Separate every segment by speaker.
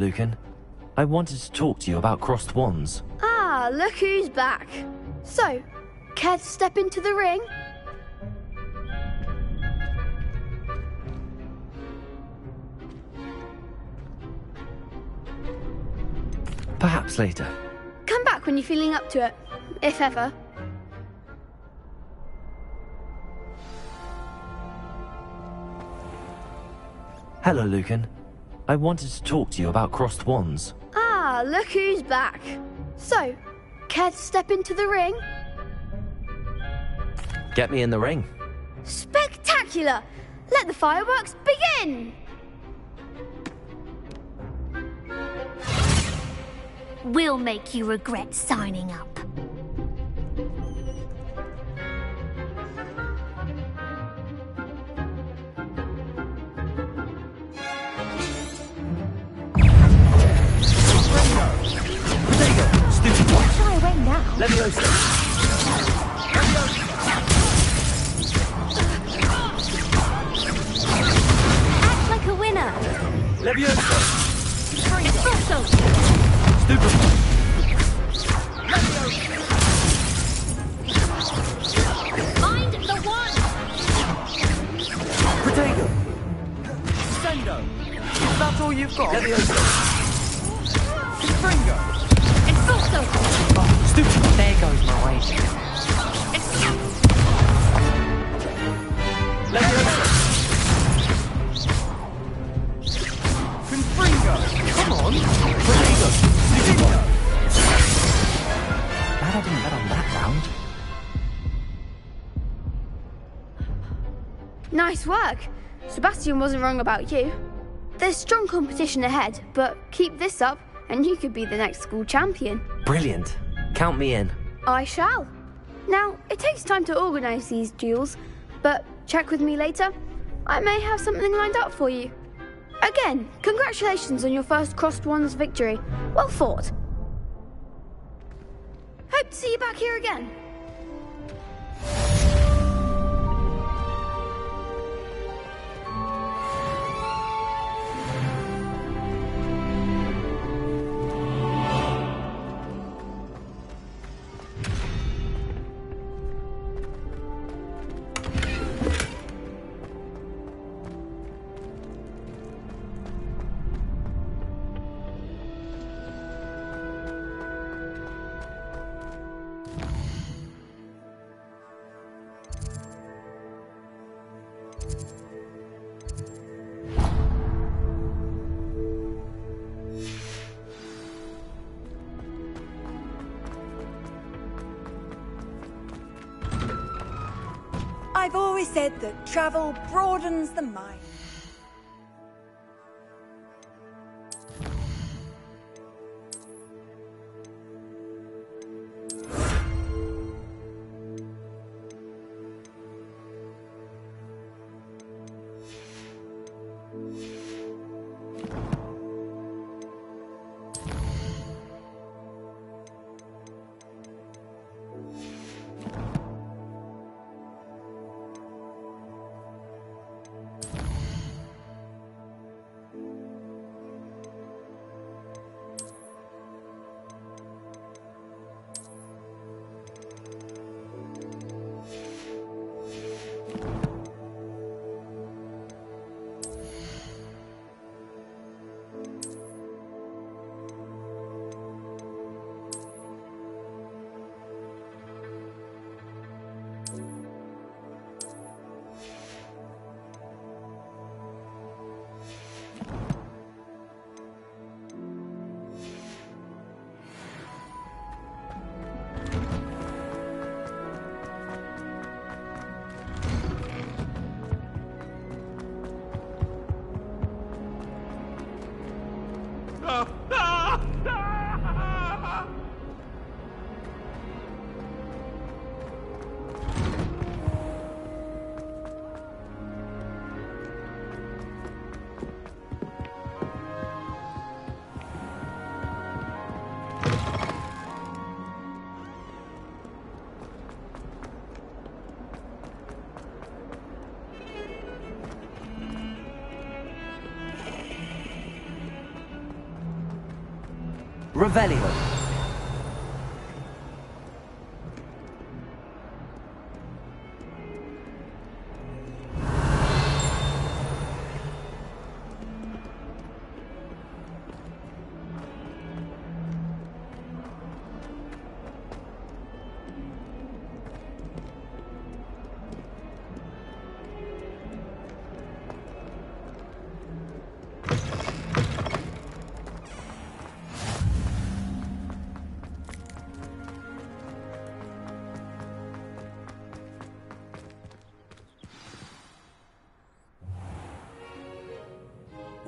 Speaker 1: Lucan, I wanted to talk to you about crossed wands.
Speaker 2: Ah, look who's back. So, care to step into the ring?
Speaker 1: Perhaps later.
Speaker 2: Come back when you're feeling up to it, if ever.
Speaker 1: Hello, Lucan. I wanted to talk to you about crossed wands.
Speaker 2: Ah, look who's back. So, care to step into the ring?
Speaker 1: Get me in the ring.
Speaker 2: Spectacular! Let the fireworks begin!
Speaker 3: We'll make you regret signing up.
Speaker 4: Shy away now.
Speaker 1: Leviosa!
Speaker 3: Act like a winner.
Speaker 1: Leviosa!
Speaker 3: Espresso.
Speaker 1: Stupefy!
Speaker 3: Find the one.
Speaker 1: Protego!
Speaker 5: Sendo! That's all you've got?
Speaker 1: Leviosa!
Speaker 5: Springo!
Speaker 3: Espresso.
Speaker 1: Stupefy!
Speaker 4: There goes my wager.
Speaker 1: Leviosa!
Speaker 5: Confringo!
Speaker 1: Come on! Protego! Stupefy! Glad I didn't bet on that round.
Speaker 2: Nice work. Sebastian wasn't wrong about you. There's strong competition ahead, but keep this up and you could be the next school champion.
Speaker 1: Brilliant. Count me in.
Speaker 2: I shall. Now, it takes time to organise these duels, but check with me later. I may have something lined up for you. Again, congratulations on your first crossed wands victory. Well fought. Hope to see you back here again.
Speaker 6: I've always said that travel broadens the mind.
Speaker 5: Revelio.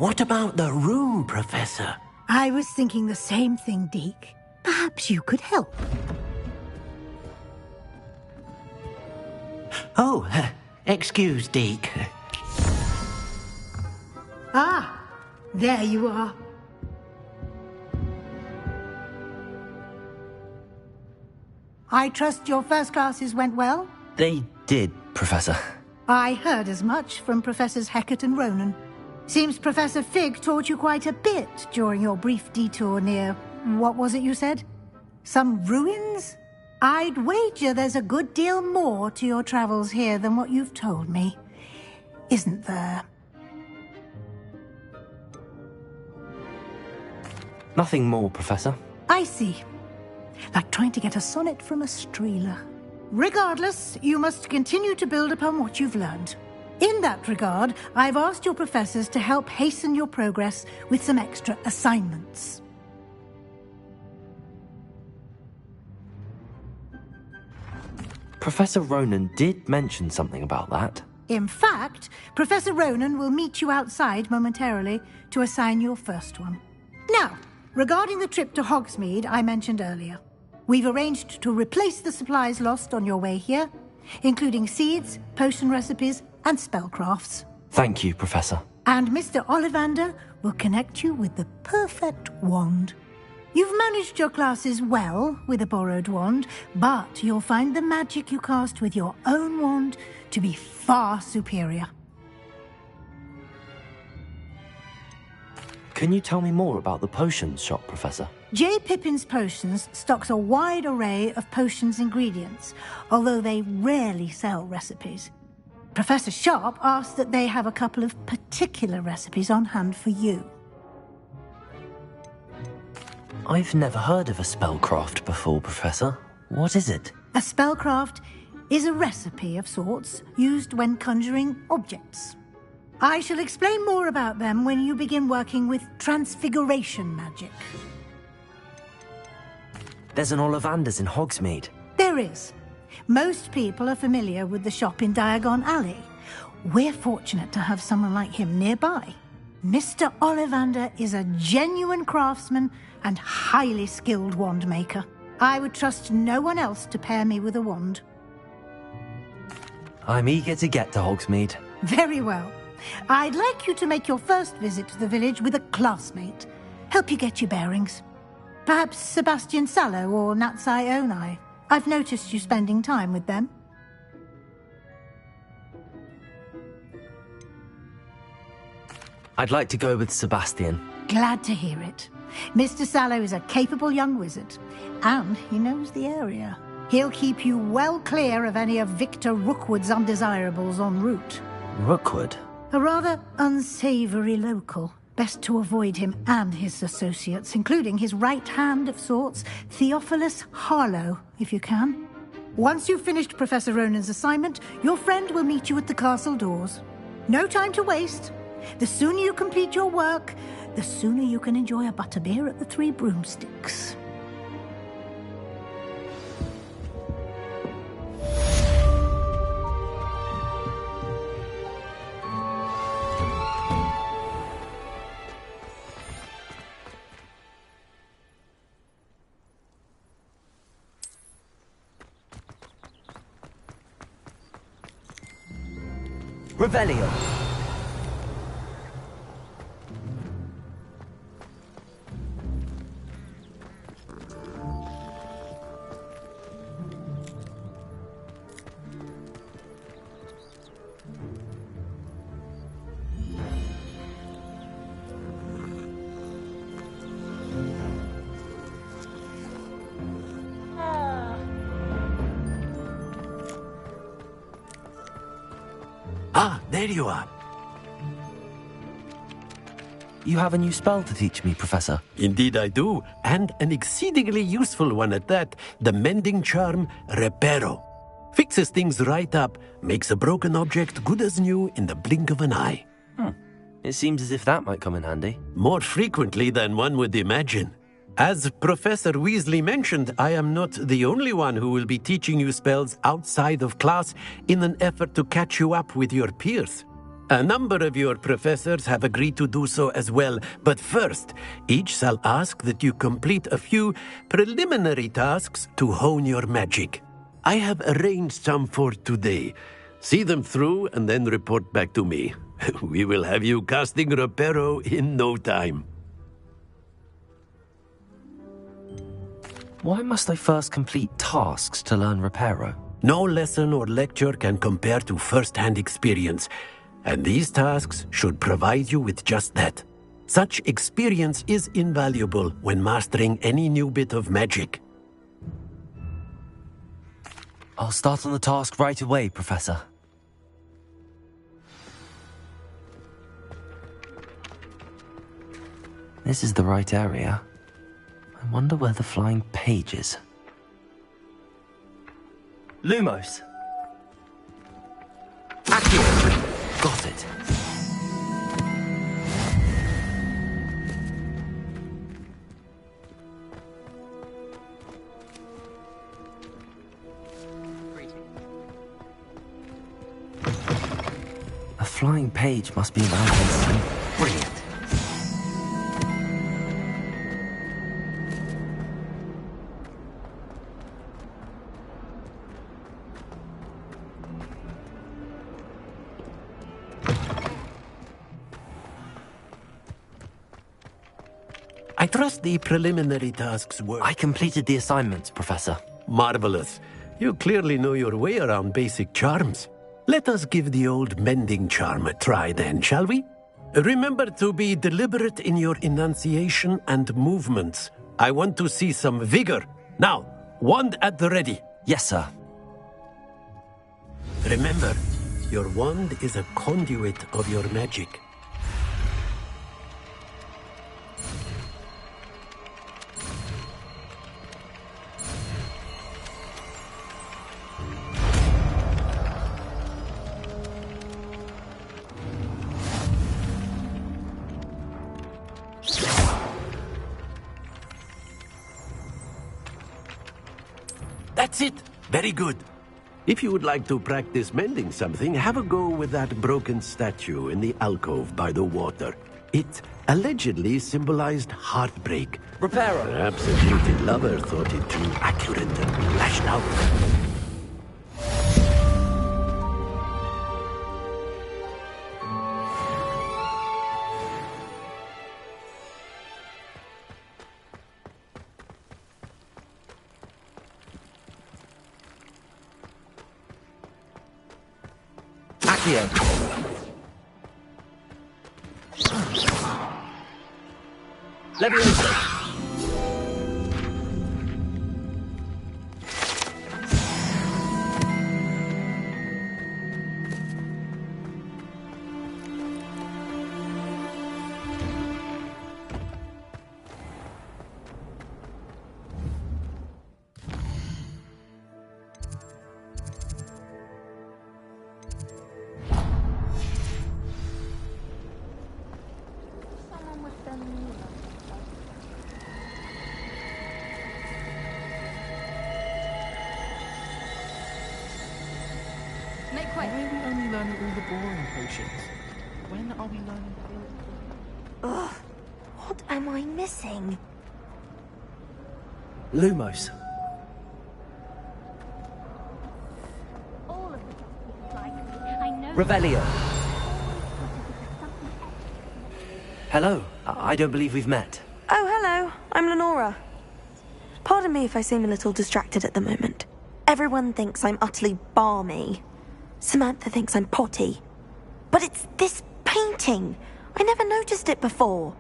Speaker 7: What about the room, Professor?
Speaker 8: I was thinking the same thing, Deke. Perhaps you could help.
Speaker 7: Oh, excuse, Deke.
Speaker 8: Ah, there you are. I trust your first classes went well?
Speaker 1: They did, Professor.
Speaker 8: I heard as much from Professors Hecat and Ronan. Seems Professor Fig taught you quite a bit during your brief detour near... what was it you said? Some ruins? I'd wager there's a good deal more to your travels here than what you've told me. Isn't there?
Speaker 1: Nothing more, Professor.
Speaker 8: I see. Like trying to get a sonnet from a streeler. Regardless, you must continue to build upon what you've learned. In that regard, I've asked your professors to help hasten your progress with some extra assignments.
Speaker 1: Professor Ronan did mention something about that.
Speaker 8: In fact, Professor Ronan will meet you outside momentarily to assign your first one. Now, regarding the trip to Hogsmeade I mentioned earlier, we've arranged to replace the supplies lost on your way here, including seeds, potion recipes, and spellcrafts.
Speaker 1: Thank you, Professor.
Speaker 8: And Mr. Ollivander will connect you with the perfect wand. You've managed your classes well with a borrowed wand, but you'll find the magic you cast with your own wand to be far superior.
Speaker 1: Can you tell me more about the potions shop, Professor?
Speaker 8: J. Pippin's Potions stocks a wide array of potions ingredients, although they rarely sell recipes. Professor Sharp asked that they have a couple of particular recipes on hand for you.
Speaker 1: I've never heard of a spellcraft before, Professor. What is it?
Speaker 8: A spellcraft is a recipe of sorts used when conjuring objects. I shall explain more about them when you begin working with transfiguration magic.
Speaker 1: There's an Ollivander's in Hogsmeade.
Speaker 8: There is. Most people are familiar with the shop in Diagon Alley. We're fortunate to have someone like him nearby. Mr. Ollivander is a genuine craftsman and highly skilled wand maker. I would trust no one else to pair me with a wand.
Speaker 1: I'm eager to get to Hogsmeade.
Speaker 8: Very well. I'd like you to make your first visit to the village with a classmate. Help you get your bearings. Perhaps Sebastian Sallow or Natsai Onai. I've noticed you spending time with them.
Speaker 1: I'd like to go with Sebastian.
Speaker 8: Glad to hear it. Mr. Sallow is a capable young wizard, and he knows the area. He'll keep you well clear of any of Victor Rookwood's undesirables en route.
Speaker 1: Rookwood?
Speaker 8: A rather unsavoury local. Best to avoid him and his associates, including his right hand of sorts, Theophilus Harlow, if you can. Once you've finished Professor Ronan's assignment, your friend will meet you at the castle doors. No time to waste. The sooner you complete your work, the sooner you can enjoy a butterbeer at the Three Broomsticks.
Speaker 5: Revelio.
Speaker 7: there you are.
Speaker 1: You have a new spell to teach me, Professor.
Speaker 7: Indeed I do, and an exceedingly useful one at that. The mending charm, Reparo. Fixes things right up, makes a broken object good as new in the blink of an eye.
Speaker 1: It seems as if that might come in handy.
Speaker 7: More frequently than one would imagine. As Professor Weasley mentioned, I am not the only one who will be teaching you spells outside of class in an effort to catch you up with your peers. A number of your professors have agreed to do so as well, but first, each shall ask that you complete a few preliminary tasks to hone your magic. I have arranged some for today. See them through and then report back to me. We will have you casting Reparo in no time.
Speaker 1: Why must I first complete tasks to learn Reparo?
Speaker 7: No lesson or lecture can compare to first-hand experience, and these tasks should provide you with just that. Such experience is invaluable when mastering any new bit of magic.
Speaker 1: I'll start on the task right away, Professor. This is the right area. I wonder where the flying page is. Lumos! Accio! Got it. A flying page must be around here. Brilliant.
Speaker 7: I trust the preliminary tasks were...
Speaker 1: I completed the assignments, Professor.
Speaker 7: Marvelous. You clearly know your way around basic charms. Let us give the old mending charm a try then, shall we? Remember to be deliberate in your enunciation and movements. I want to see some vigor. Now, wand at the ready.
Speaker 1: Yes, sir.
Speaker 7: Remember, your wand is a conduit of your magic. That's it. Very good. If you would like to practice mending something, have a go with that broken statue in the alcove by the water. It allegedly symbolized heartbreak.
Speaker 5: Reparo.
Speaker 7: Perhaps a jilted lover thought it too accurate and lashed out.
Speaker 5: Accio. Leviosa.
Speaker 2: Make way.
Speaker 5: Why are we only learning all the boring potions? When are we learning
Speaker 4: Ugh. What am I missing?
Speaker 1: Lumos.
Speaker 3: All of the people like me. I know.
Speaker 5: Revelio.
Speaker 1: Hello. I don't believe we've met.
Speaker 9: Oh, hello. I'm Lenora. Pardon me if I seem a little distracted at the moment. Everyone thinks I'm utterly balmy. Samantha thinks I'm potty. But it's this painting. I never noticed it before.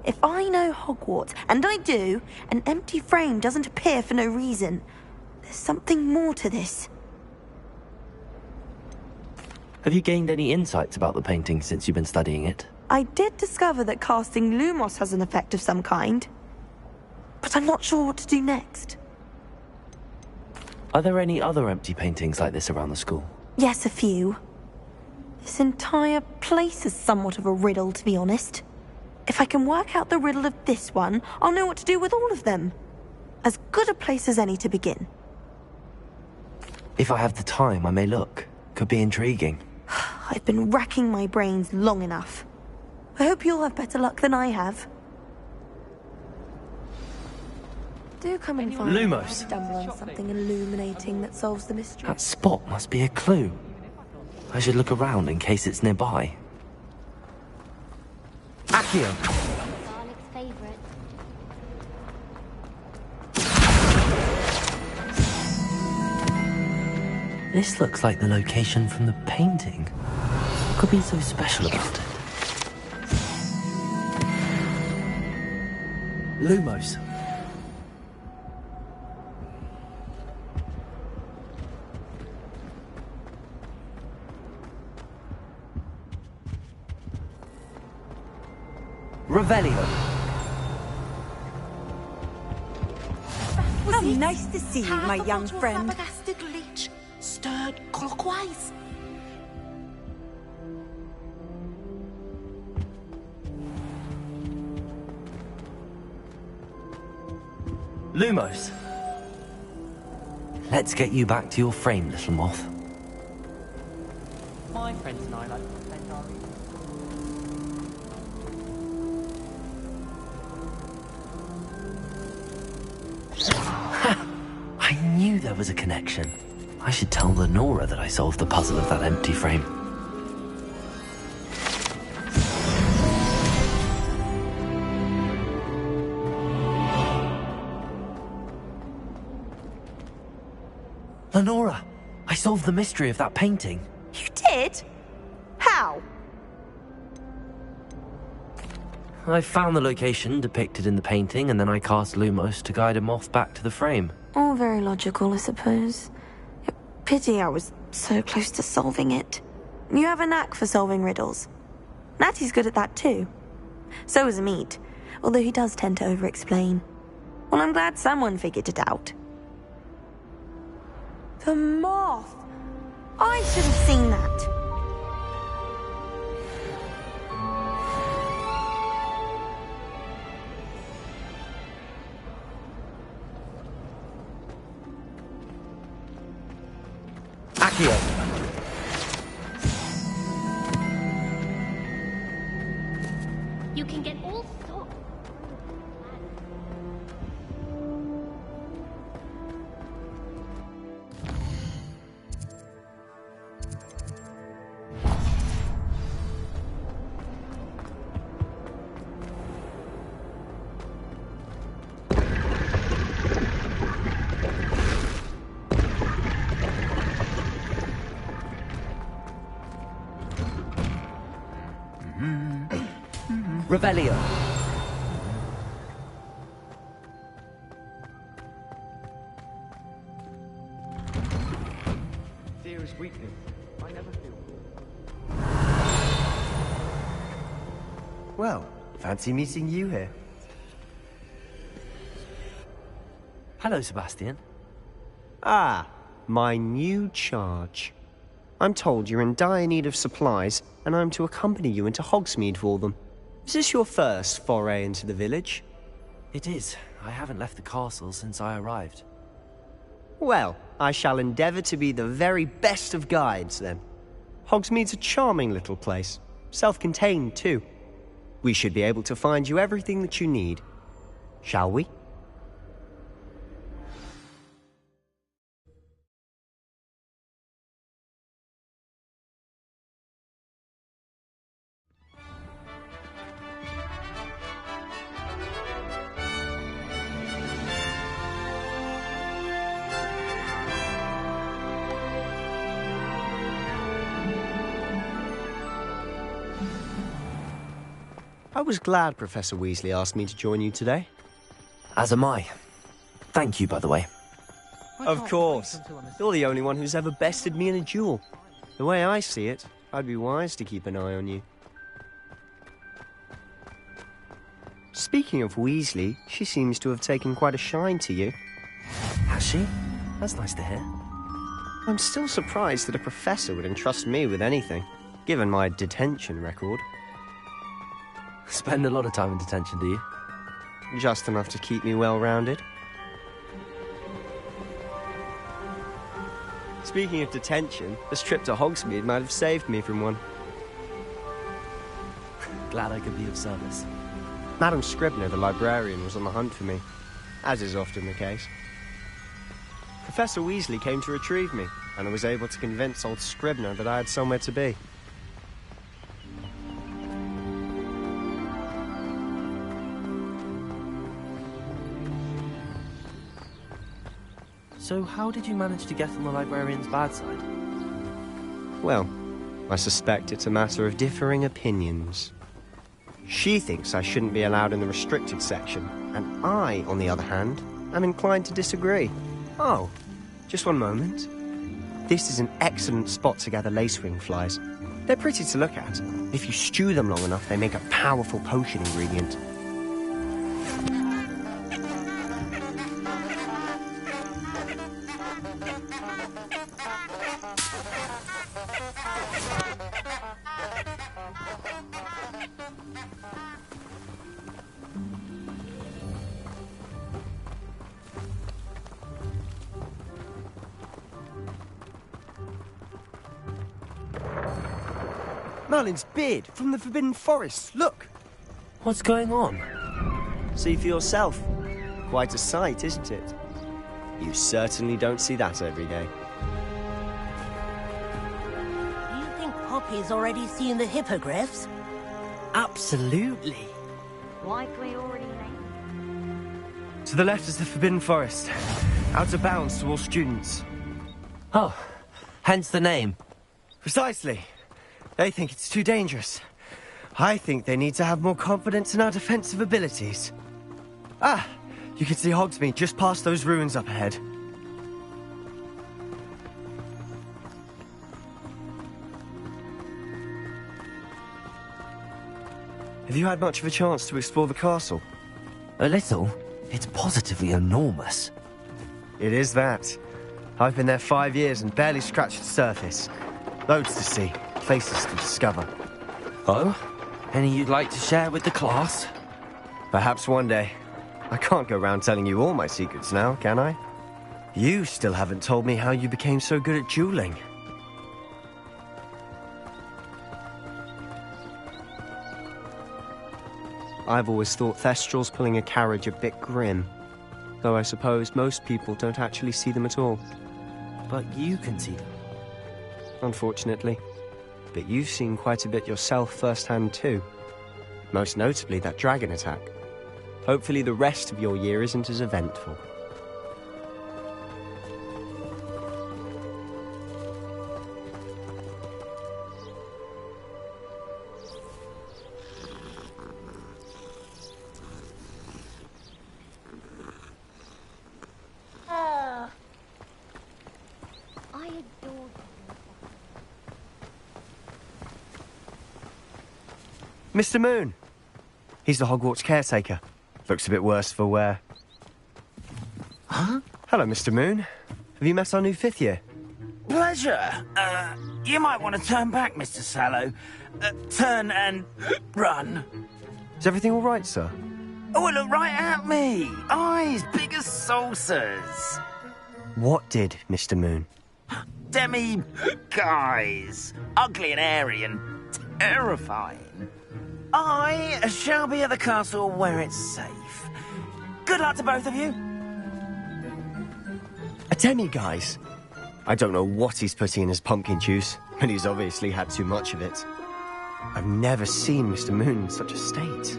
Speaker 9: If I know Hogwarts, and I do, an empty frame doesn't appear for no reason. There's something more to this.
Speaker 1: Have you gained any insights about the painting since you've been studying it?
Speaker 9: I did discover that casting Lumos has an effect of some kind, but I'm not sure what to do next.
Speaker 1: Are there any other empty paintings like this around the school?
Speaker 9: Yes, a few. This entire place is somewhat of a riddle, to be honest. If I can work out the riddle of this one, I'll know what to do with all of them. As good a place as any to begin.
Speaker 1: If I have the time, I may look. Could be intriguing.
Speaker 9: I've been racking my brains long enough. I hope you'll have better luck than I have. Do come and find me if
Speaker 1: Lumos.
Speaker 9: I stumble on something illuminating that solves the mystery.
Speaker 1: That spot must be a clue. I should look around in case it's nearby. Accio!
Speaker 3: Garlic's favorite.
Speaker 1: This looks like the location from the painting. What could be so special about it? Lumos. Revelio.
Speaker 6: How nice to see you, my young friend.
Speaker 10: Leech, stirred clockwise.
Speaker 1: Lumos. Let's get you back to your frame, little moth.
Speaker 5: My friends and I like to spend our evenings.
Speaker 1: I knew there was a connection. I should tell Lenora that I solved the puzzle of that empty frame. Lenora, I solved the mystery of that painting.
Speaker 9: You did? How?
Speaker 1: I found the location depicted in the painting, and then I cast Lumos to guide a moth back to the frame.
Speaker 9: All very logical, I suppose. Pity I was so close to solving it. You have a knack for solving riddles. Natty's good at that too. So is Amit, although he does tend to over-explain. Well, I'm glad someone figured it out. The moth! I should have seen that.
Speaker 1: Accio.
Speaker 3: You can get all sorts.
Speaker 1: Revelio.
Speaker 5: Fear is weakness. I never feel.
Speaker 11: Well, fancy meeting you here.
Speaker 1: Hello, Sebastian.
Speaker 11: Ah, my new charge. I'm told you're in dire need of supplies, and I'm to accompany you into Hogsmeade for them. Is this your first foray into the village?
Speaker 1: It is. I haven't left the castle since I arrived.
Speaker 11: Well, I shall endeavour to be the very best of guides, then. Hogsmeade's a charming little place. Self-contained, too. We should be able to find you everything that you need. Shall we? I was glad Professor Weasley asked me to join you today.
Speaker 1: As am I. Thank you, by the way.
Speaker 11: Of course. You're the only one who's ever bested me in a duel. The way I see it, I'd be wise to keep an eye on you. Speaking of Weasley, she seems to have taken quite a shine to you.
Speaker 1: Has she? That's nice to hear.
Speaker 11: I'm still surprised that a professor would entrust me with anything, given my detention record.
Speaker 1: Spend a lot of time in detention, do you?
Speaker 11: Just enough to keep me well-rounded. Speaking of detention, this trip to Hogsmeade might have saved me from one.
Speaker 1: Glad I could be of service.
Speaker 11: Madam Scribner, the librarian, was on the hunt for me, as is often the case. Professor Weasley came to retrieve me, and I was able to convince old Scribner that I had somewhere to be.
Speaker 1: So how did you manage to get on the librarian's bad side?
Speaker 11: Well, I suspect it's a matter of differing opinions. She thinks I shouldn't be allowed in the restricted section, and I, on the other hand, am inclined to disagree. Oh, just one moment. This is an excellent spot to gather lacewing flies. They're pretty to look at. If you stew them long enough, they make a powerful potion ingredient. Merlin's beard from the Forbidden Forest, look!
Speaker 1: What's going on?
Speaker 11: See for yourself. Quite a sight, isn't it? You certainly don't see that every day.
Speaker 10: Do you think Poppy's already seen the hippogriffs?
Speaker 11: Absolutely.
Speaker 4: Likely already made.
Speaker 11: To the left is the Forbidden Forest. Out of bounds to all students.
Speaker 1: Oh, hence the name.
Speaker 11: Precisely. They think it's too dangerous. I think they need to have more confidence in our defensive abilities. Ah, you can see Hogsmeade just past those ruins up ahead. Have you had much of a chance to explore the castle?
Speaker 1: A little. It's positively enormous.
Speaker 11: It is that. I've been there 5 years and barely scratched the surface. Loads to see, places to discover.
Speaker 1: Oh? Any you'd like to share with the class?
Speaker 11: Perhaps one day. I can't go around telling you all my secrets now, can I? You still haven't told me how you became so good at dueling. I've always thought Thestrals pulling a carriage a bit grim. Though I suppose most people don't actually see them at all.
Speaker 1: But you can see them.
Speaker 11: Unfortunately. But you've seen quite a bit yourself firsthand too. Most notably that dragon attack. Hopefully the rest of your year isn't as eventful.
Speaker 3: I adore
Speaker 11: Mr. Moon! He's the Hogwarts caretaker. Looks a bit worse for wear.
Speaker 12: Huh?
Speaker 11: Hello, Mr. Moon. Have you met our new 5th year?
Speaker 12: Pleasure. You might want to turn back, Mr. Sallow. Turn and run.
Speaker 11: Is everything all right, sir?
Speaker 12: Oh, look right at me. Eyes big as saucers.
Speaker 11: What did, Mr. Moon?
Speaker 12: Demi guys. Ugly and airy and terrifying. I shall be at the castle where it's safe. Good luck to both of you.
Speaker 11: A demi-guise? I don't know what he's putting in his pumpkin juice, but he's obviously had too much of it. I've never seen Mr. Moon in such a state.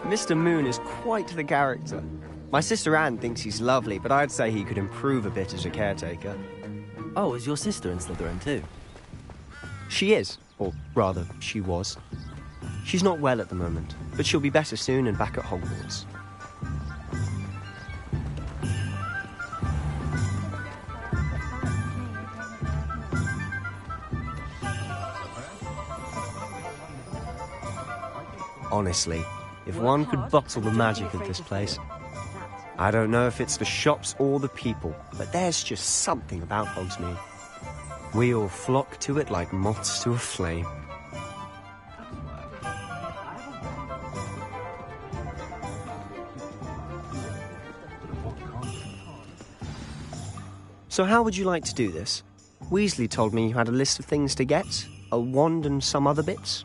Speaker 11: Mr. Moon is quite the character. My sister Anne thinks he's lovely, but I'd say he could improve a bit as a caretaker.
Speaker 1: Oh, is your sister in Slytherin too?
Speaker 11: She is, or rather, she was. She's not well at the moment, but she'll be better soon and back at Hogwarts. Honestly, if one could bottle the magic of this place. I don't know if it's the shops or the people, but there's just something about Hogsmeade. We all flock to it like moths to a flame. So how would you like to do this? Weasley told me you had a list of things to get. A wand and some other bits.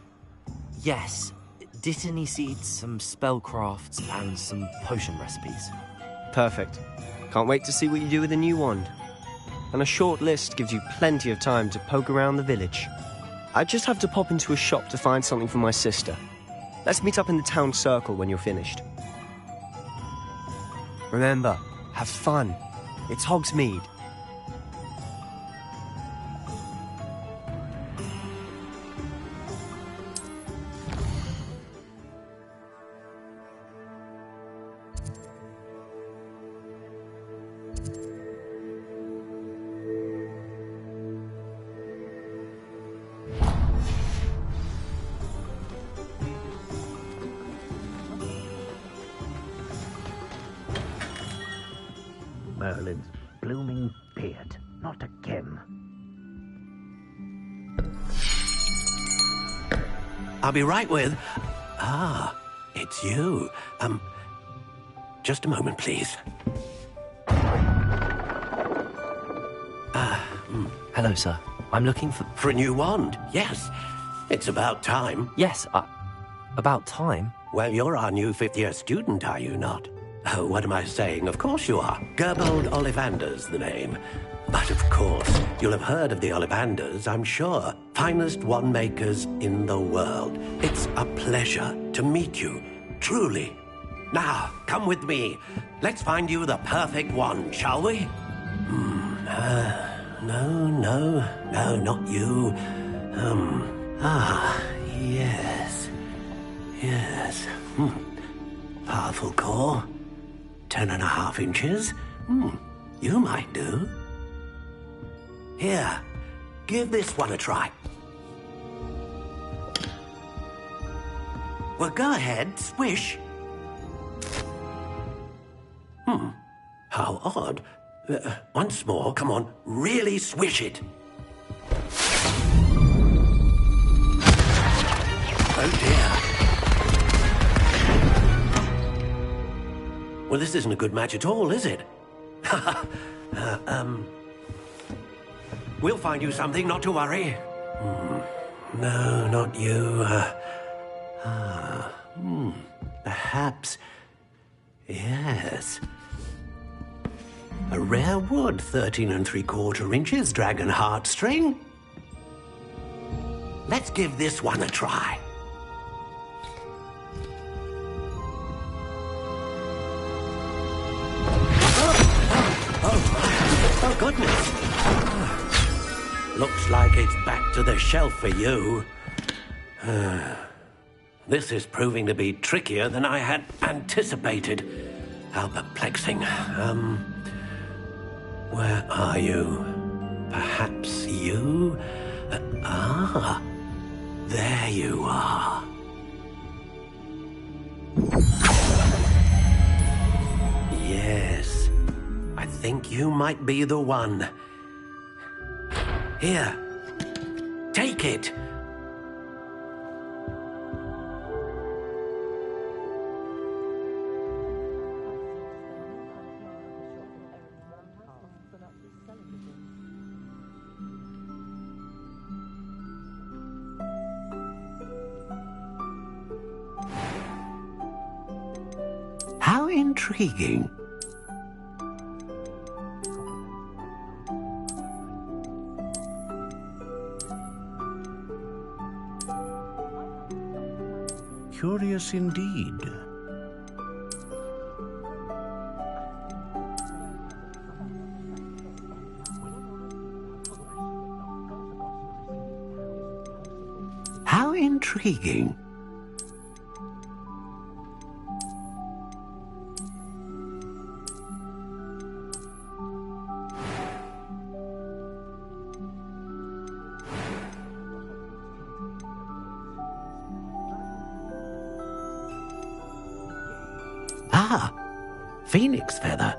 Speaker 1: Yes. Dittany seeds, some spellcrafts, and some potion recipes.
Speaker 11: Perfect. Can't wait to see what you do with the new wand. And a short list gives you plenty of time to poke around the village. I just have to pop into a shop to find something for my sister. Let's meet up in the town circle when you're finished. Remember, have fun. It's Hogsmeade.
Speaker 12: Merlin's blooming beard. Not again.
Speaker 7: I'll be right with... Ah, it's you. Just a moment, please.
Speaker 1: Hello, sir. I'm looking for...
Speaker 7: For a new wand, yes. It's about time.
Speaker 1: Yes, about time?
Speaker 7: Well, you're our new fifth-year student, are you not? Oh, what am I saying? Of course you are. Gerbold Ollivander's the name. But of course, you'll have heard of the Ollivanders, I'm sure. Finest wand makers in the world. It's a pleasure to meet you, truly. Now, come with me. Let's find you the perfect wand, shall we? No, not you. Yes. Powerful core. 10.5 inches. You might do. Here, give this one a try. Well, go ahead, swish. How odd. Once more, come on, really swish it. Oh dear. Well, this isn't a good match at all, is it? We'll find you something, not to worry. No, not you. Perhaps. Yes. A rare wood, 13 3/4 inches, dragon heartstring. Let's give this one a try. Oh, goodness. Looks like it's back to the shelf for you. This is proving to be trickier than I had anticipated. How perplexing. Where are you? Perhaps you? There you are. Yes. I think you might be the one. Here. Take it. How intriguing.
Speaker 12: Curious indeed.
Speaker 7: How intriguing. Ah, phoenix feather.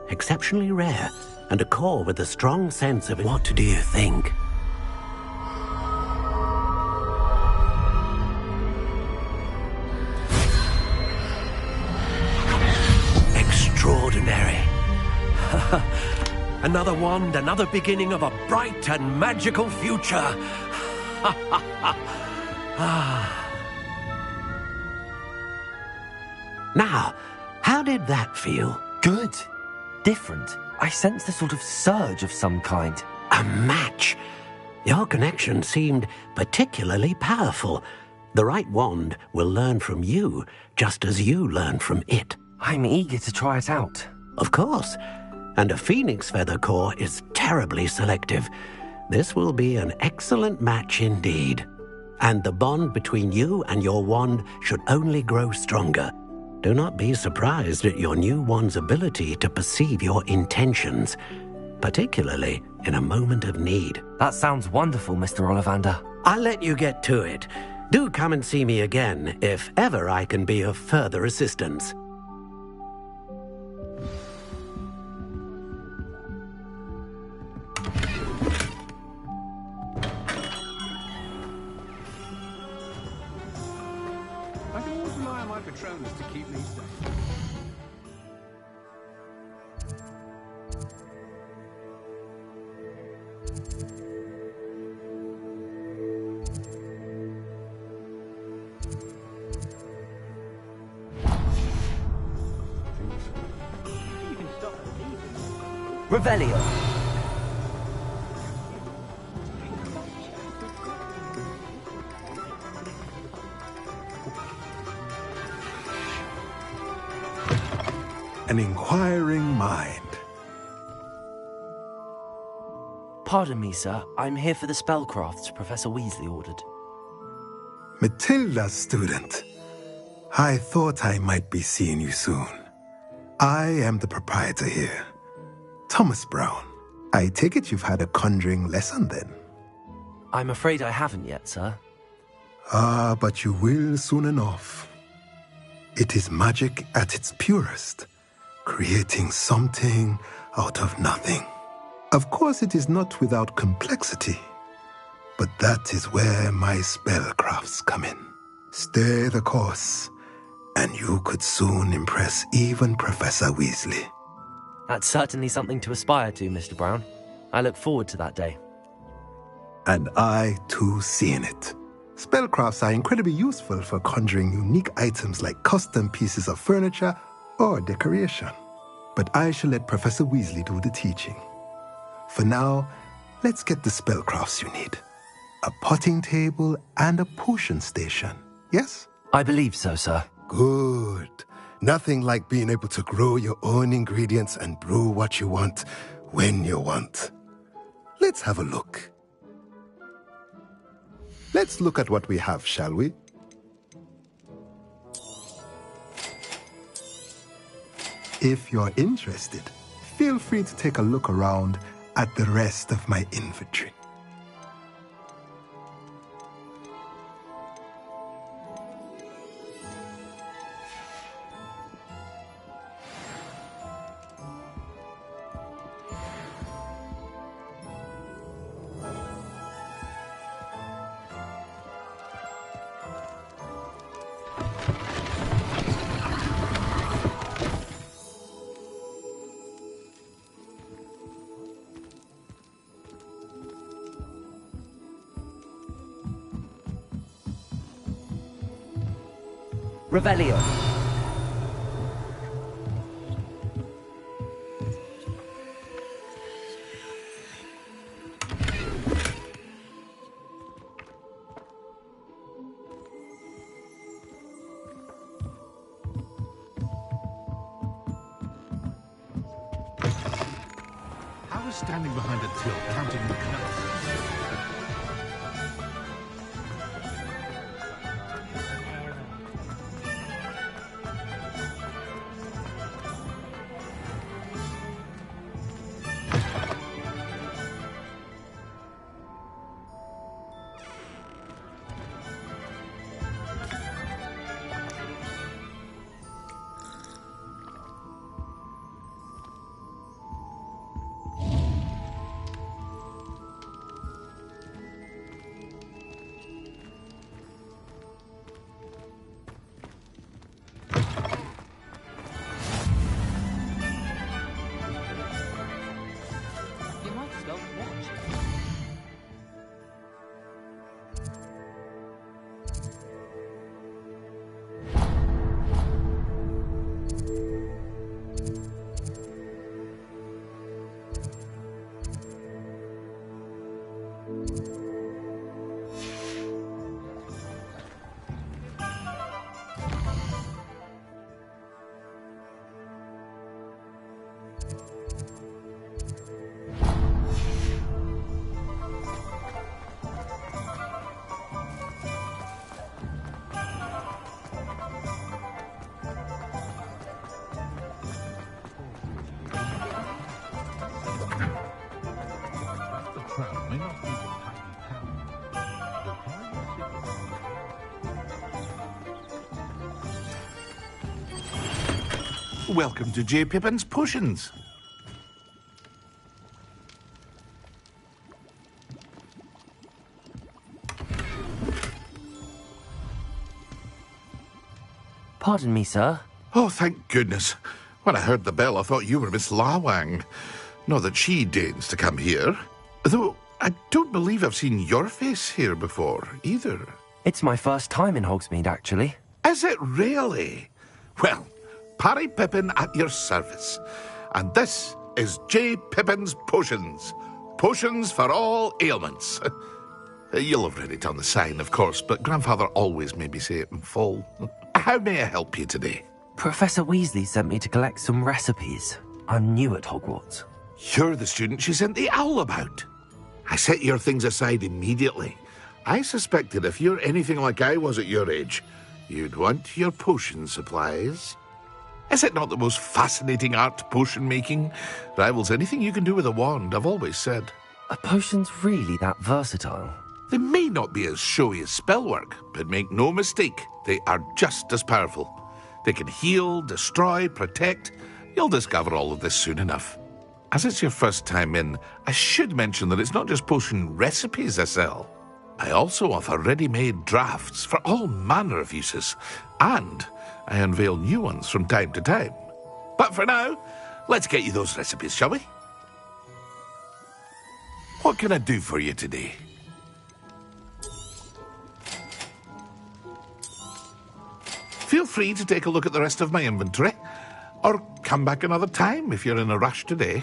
Speaker 7: Exceptionally rare, and a core with a strong sense of... What do you think? Extraordinary. Another wand, another beginning of a bright and magical future. Now, how did that feel?
Speaker 1: Good. Different. I sensed a sort of surge of some kind.
Speaker 7: A match. Your connection seemed particularly powerful. The right wand will learn from you, just as you learn from it.
Speaker 1: I'm eager to try it out.
Speaker 7: Of course. And a phoenix feather core is terribly selective. This will be an excellent match indeed. And the bond between you and your wand should only grow stronger. Do not be surprised at your new wand's ability to perceive your intentions, particularly in a moment of need.
Speaker 1: That sounds wonderful, Mr. Ollivander.
Speaker 7: I'll let you get to it. Do come and see me again if ever I can be of further assistance.
Speaker 13: I can always rely on my Patronus to keep me safe.
Speaker 1: Revelio.
Speaker 14: An inquiring mind.
Speaker 1: Pardon me, sir. I'm here for the spellcrafts Professor Weasley ordered.
Speaker 14: Matilda's student. I thought I might be seeing you soon. I am the proprietor here, Thomas Brown. I take it you've had a conjuring lesson then?
Speaker 1: I'm afraid I haven't yet, sir.
Speaker 14: Ah, but you will soon enough. It is magic at its purest, creating something out of nothing. Of course, it is not without complexity, but that is where my spellcrafts come in. Stay the course, and you could soon impress even Professor Weasley.
Speaker 1: That's certainly something to aspire to, Mr. Brown. I look forward to that day.
Speaker 14: And I, too, seeing it. Spellcrafts are incredibly useful for conjuring unique items like custom pieces of furniture or decoration. But I shall let Professor Weasley do the teaching. For now, let's get the spellcrafts you need. A potting table and a potion station, yes?
Speaker 1: I believe so, sir.
Speaker 14: Good. Nothing like being able to grow your own ingredients and brew what you want, when you want. Let's have a look. Let's look at what we have, shall we? If you're interested, feel free to take a look around at the rest of my inventory.
Speaker 1: Revelio.
Speaker 13: I was standing behind a till counting the cups. Welcome to J. Pippin's Potions.
Speaker 1: Pardon me, sir.
Speaker 13: Oh, thank goodness. When I heard the bell, I thought you were Miss Lawang. Not that she deigns to come here. Though, I don't believe I've seen your face here before, either.
Speaker 1: It's my first time in Hogsmeade, actually.
Speaker 13: Is it really? Well, Parry Pippin at your service. And this is J. Pippin's Potions. Potions for all ailments. You'll have read it on the sign, of course, but Grandfather always made me say it in full. How may I help you today?
Speaker 1: Professor Weasley sent me to collect some recipes. I'm new at Hogwarts.
Speaker 13: You're the student she sent the owl about. I set your things aside immediately. I suspected if you're anything like I was at your age, you'd want your potion supplies. Is it not the most fascinating art, potion making? Rivals anything you can do with a wand, I've always said.
Speaker 1: Are potions really that versatile?
Speaker 13: They may not be as showy as spellwork, but make no mistake, they are just as powerful. They can heal, destroy, protect. You'll discover all of this soon enough. As it's your first time in, I should mention that it's not just potion recipes I sell. I also offer ready-made drafts for all manner of uses, and I unveil new ones from time to time. But for now, let's get you those recipes, shall we? What can I do for you today? Feel free to take a look at the rest of my inventory, or come back another time if you're in a rush today.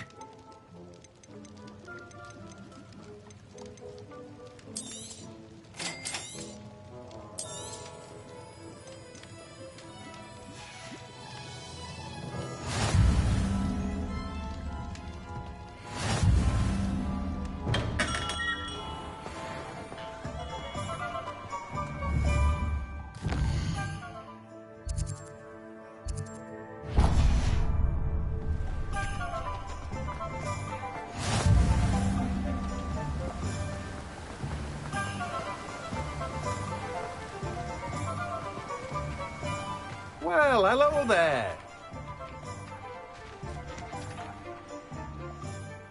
Speaker 15: Well, hello there.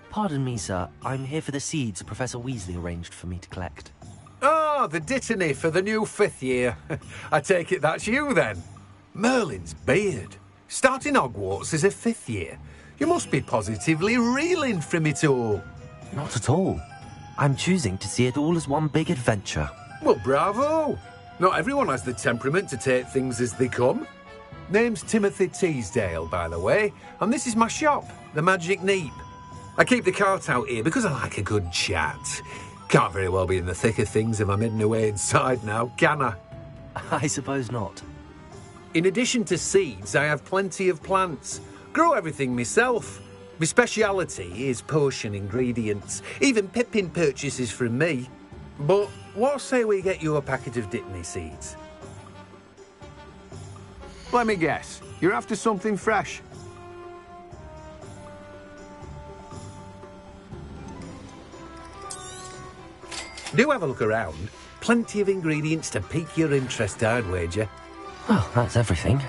Speaker 1: Pardon me, sir. I'm here for the seeds Professor Weasley arranged for me to collect.
Speaker 15: Ah, the dittany for the new 5th year. I take it that's you, then. Merlin's beard. Starting Hogwarts as a 5th year. You must be positively reeling from it all.
Speaker 1: Not at all. I'm choosing to see it all as one big adventure.
Speaker 15: Well, bravo. Not everyone has the temperament to take things as they come. Name's Timothy Teasdale, by the way, and this is my shop, the Magic Neep. I keep the cart out here because I like a good chat. Can't very well be in the thick of things if I'm hidden away inside now, can I?
Speaker 1: I suppose not.
Speaker 15: In addition to seeds, I have plenty of plants. Grow everything myself. My speciality is potion ingredients. Even Pippin purchases from me. But what say we get you a packet of Dittany seeds?
Speaker 16: Let me guess. You're after something fresh.
Speaker 15: Do have a look around. Plenty of ingredients to pique your interest, I'd wager.
Speaker 1: Well, that's everything.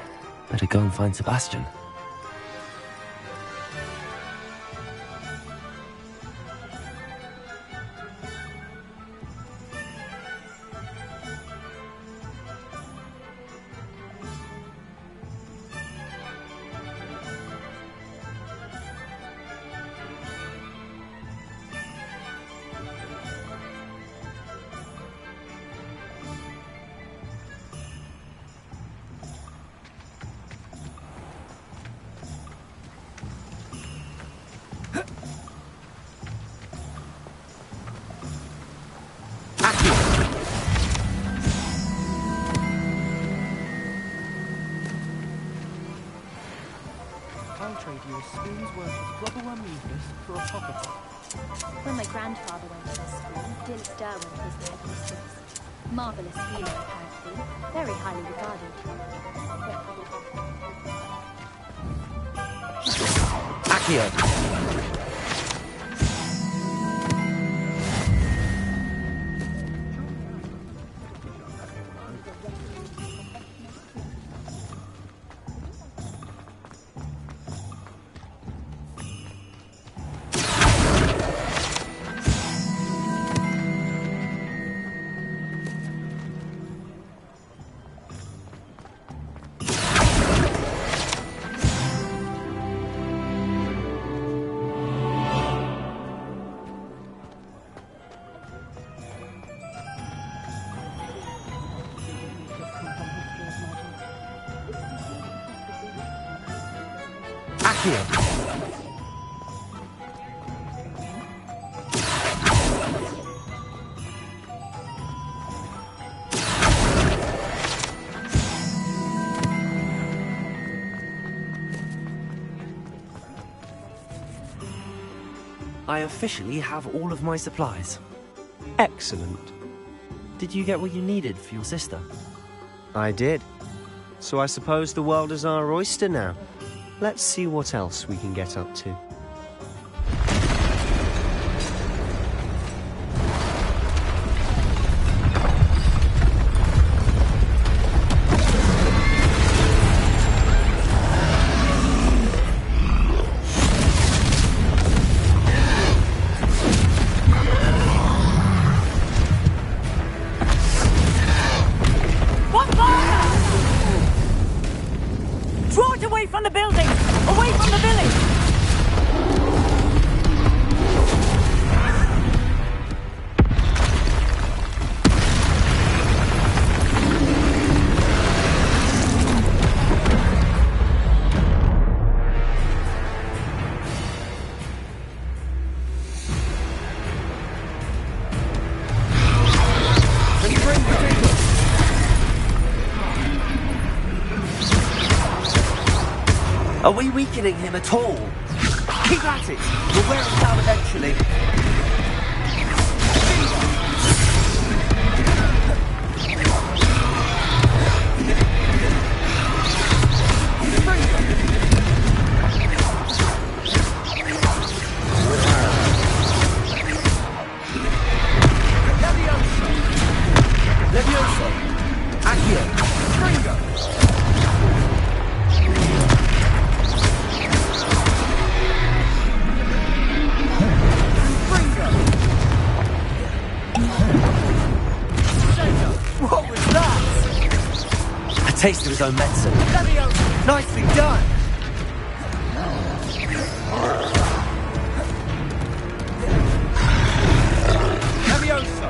Speaker 1: Better go and find Sebastian.
Speaker 5: I'll trade you a spoon's worth of gobble mucus for a pocket.
Speaker 17: When my grandfather went to this school, Dilys Derwent was the headmistress. Marvellous healer, apparently. Very highly regarded.
Speaker 1: Accio! Accio. I officially have all of my supplies.
Speaker 11: Excellent.
Speaker 1: Did you get what you needed for your sister?
Speaker 11: I did. So I suppose the world is our oyster now. Let's see what else we can get up to.
Speaker 10: Draw it away from the building! Away from the village!
Speaker 1: Are we weakening him at all? Keep at it! We'll wear him down eventually. Levioso! Accio! Stringo! What was that? A taste of his own medicine. Nicely done! Levioso!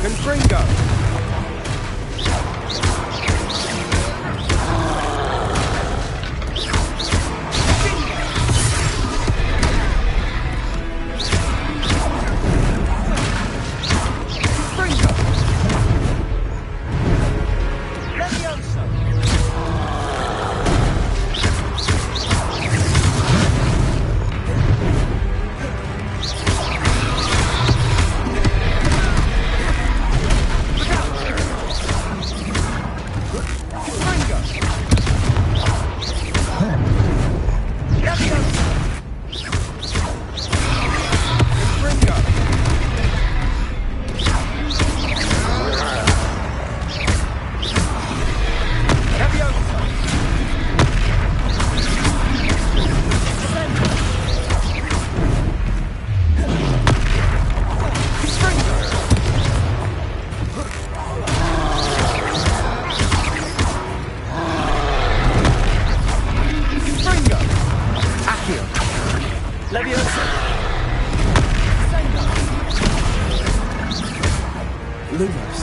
Speaker 1: Confringo! Levioso! Lumos!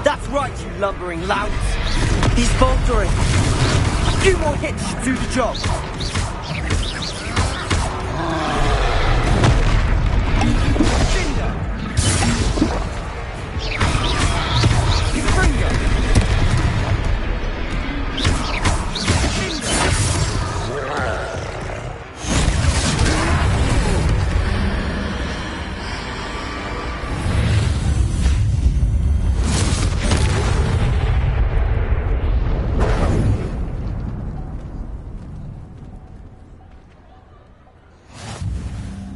Speaker 1: That's right, you lumbering louts! He's faltering! A few more hits should do the job!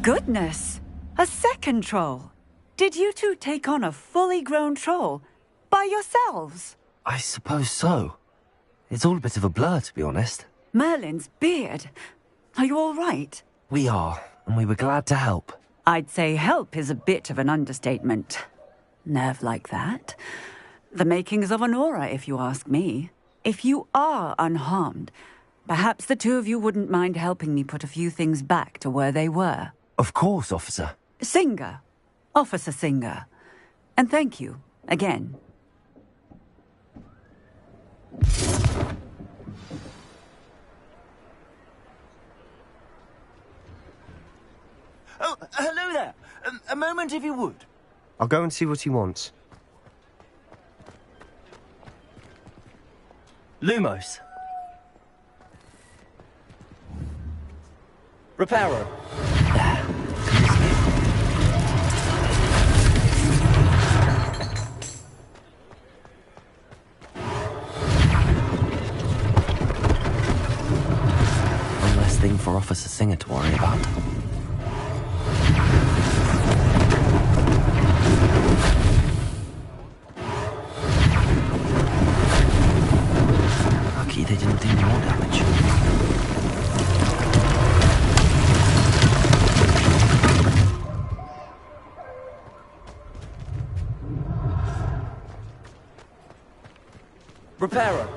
Speaker 18: Goodness! A second troll! Did you two take on a fully grown troll? By yourselves?
Speaker 1: I suppose so. It's all a bit of a blur, to be honest.
Speaker 18: Merlin's beard. Are you all right?
Speaker 1: We are, and we were glad to help.
Speaker 18: I'd say help is a bit of an understatement. Nerve like that. The makings of an aura, if you ask me. If you are unharmed, Perhaps the two of you wouldn't mind helping me put a few things back to where they were.
Speaker 1: Of course, officer.
Speaker 18: Singer. Officer Singer. And thank you, again.
Speaker 12: Oh, hello there. A moment, if you would.
Speaker 11: I'll go and see what he wants.
Speaker 1: Lumos. Reparo. One less thing for Officer Singer to worry about. Lucky they didn't do more damage. Reparo.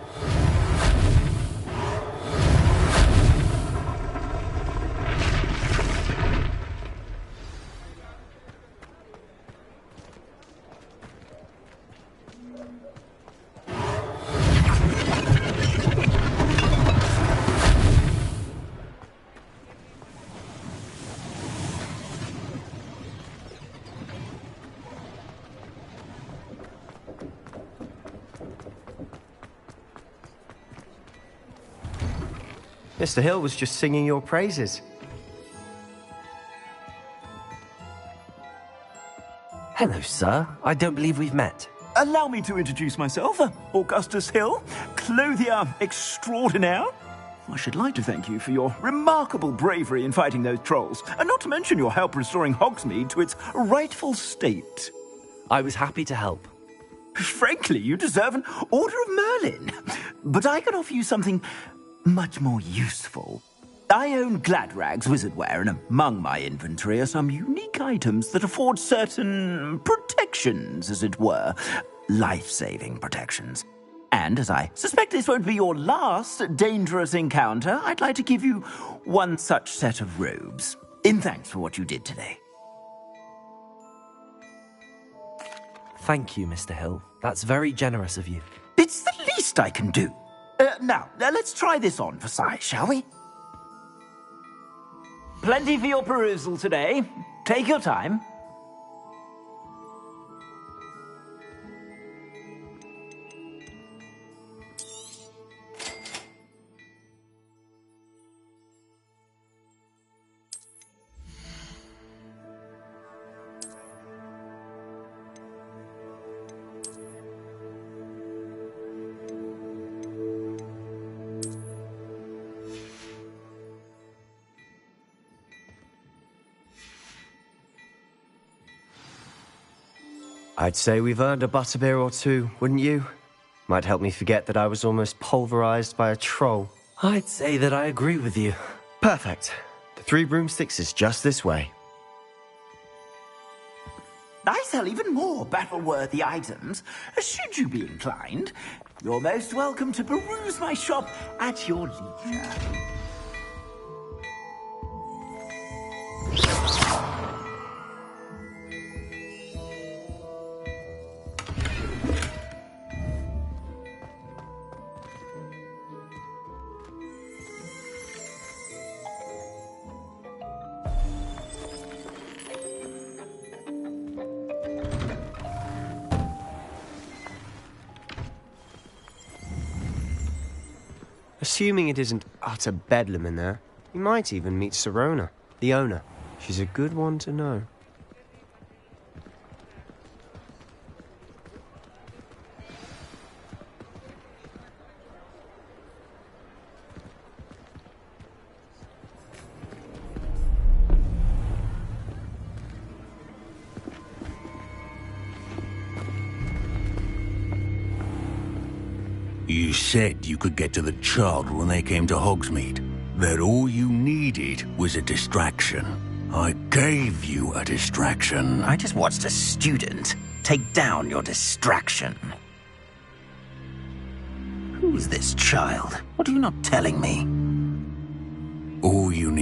Speaker 11: Mr. Hill was just singing your praises.
Speaker 1: Hello, sir. I don't believe we've met.
Speaker 12: Allow me to introduce myself, Augustus Hill, clothier extraordinaire. I should like to thank you for your remarkable bravery in fighting those trolls, and not to mention your help restoring Hogsmeade to its rightful state.
Speaker 1: I was happy to help.
Speaker 12: Frankly, you deserve an Order of Merlin. But I can offer you something much more useful. I own Gladrag's wizardware, and among my inventory are some unique items that afford certain protections, as it were. Life-saving protections. And as I suspect this won't be your last dangerous encounter, I'd like to give you one such set of robes, in thanks for what you did today.
Speaker 1: Thank you, Mr. Hill. That's very generous of you.
Speaker 12: It's the least I can do. Now, let's try this on for size, shall we? Plenty for your perusal today. Take your time.
Speaker 11: I'd say we've earned a butterbeer or two, wouldn't you? Might help me forget that I was almost pulverized by a troll.
Speaker 1: I'd say that I agree with you.
Speaker 11: Perfect. The 3 broomsticks is just this way.
Speaker 12: I sell even more battle-worthy items. Should you be inclined, you're most welcome to peruse my shop at your leisure.
Speaker 11: Assuming it isn't utter bedlam in there, you might even meet Sirona, the owner. She's a good one to know.
Speaker 19: You said you could get to the child when they came to Hogsmeade. That all you needed was a distraction. I gave you a distraction.
Speaker 12: I just watched a student take down your distraction. Who's this child? What are you not telling me?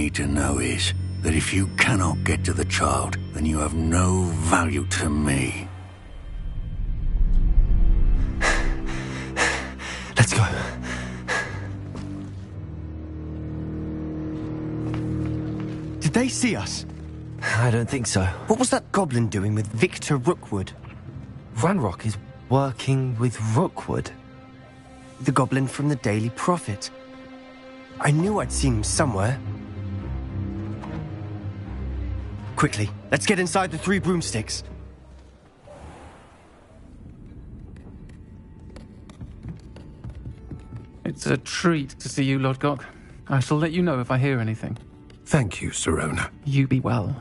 Speaker 19: need to know is that if you cannot get to the child, then you have no value to me.
Speaker 1: Let's go.
Speaker 11: Did they see us?
Speaker 1: I don't think so.
Speaker 11: What was that goblin doing with Victor Rookwood?
Speaker 1: Ranrock is working with Rookwood.
Speaker 11: The goblin from the Daily Prophet. I knew I'd seen him somewhere. Quickly, let's get inside the 3 broomsticks.
Speaker 5: It's a treat to see you, Lodgok. I shall let you know if I hear anything.
Speaker 14: Thank you, Sirona.
Speaker 5: You be well.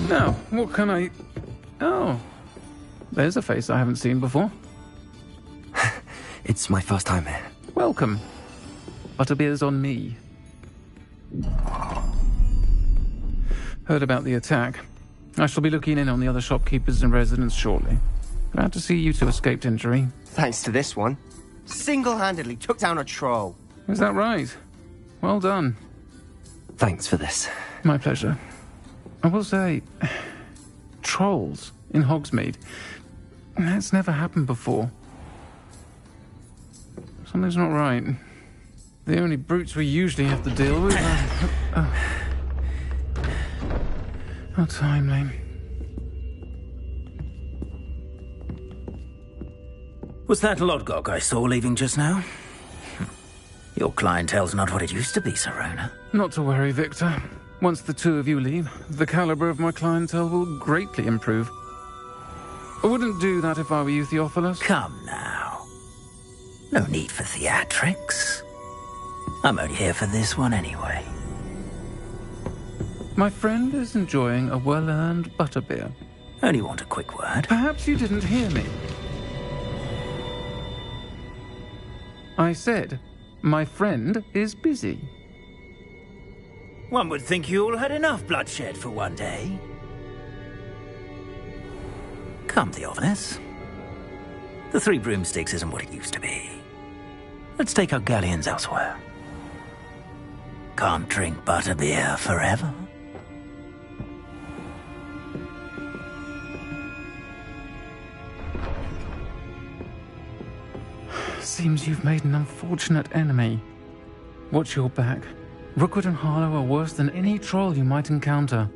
Speaker 5: Now, what can I... Oh, there's a face I haven't seen before.
Speaker 1: It's my first time here.
Speaker 5: Welcome. Butterbeer's on me. Heard about the attack. I shall be looking in on the other shopkeepers and residents shortly. Glad to see you two escaped injury.
Speaker 11: Thanks to this one. Single-handedly took down a troll.
Speaker 5: Is that right? Well done.
Speaker 1: Thanks for this.
Speaker 5: My pleasure. I will say, trolls in Hogsmeade. That's never happened before. Something's not right. The only brutes we usually have to deal with are... How timely.
Speaker 12: Was that Lodgok I saw leaving just now? Your clientele's not what it used to be, Sirona.
Speaker 5: Not to worry, Victor. Once the two of you leave, the caliber of my clientele will greatly improve. I wouldn't do that if I were you, Theophilus.
Speaker 12: Come now. No need for theatrics. I'm only here for this one anyway.
Speaker 5: My friend is enjoying a well-earned butterbeer.
Speaker 12: Only want a quick word.
Speaker 5: Perhaps you didn't hear me. I said, my friend is busy.
Speaker 12: One would think you all had enough bloodshed for one day. Come, Theophilus. The 3 broomsticks isn't what it used to be. Let's take our galleons elsewhere. Can't drink butterbeer forever.
Speaker 5: Seems you've made an unfortunate enemy. Watch your back. Rookwood and Harlow are worse than any troll you might encounter.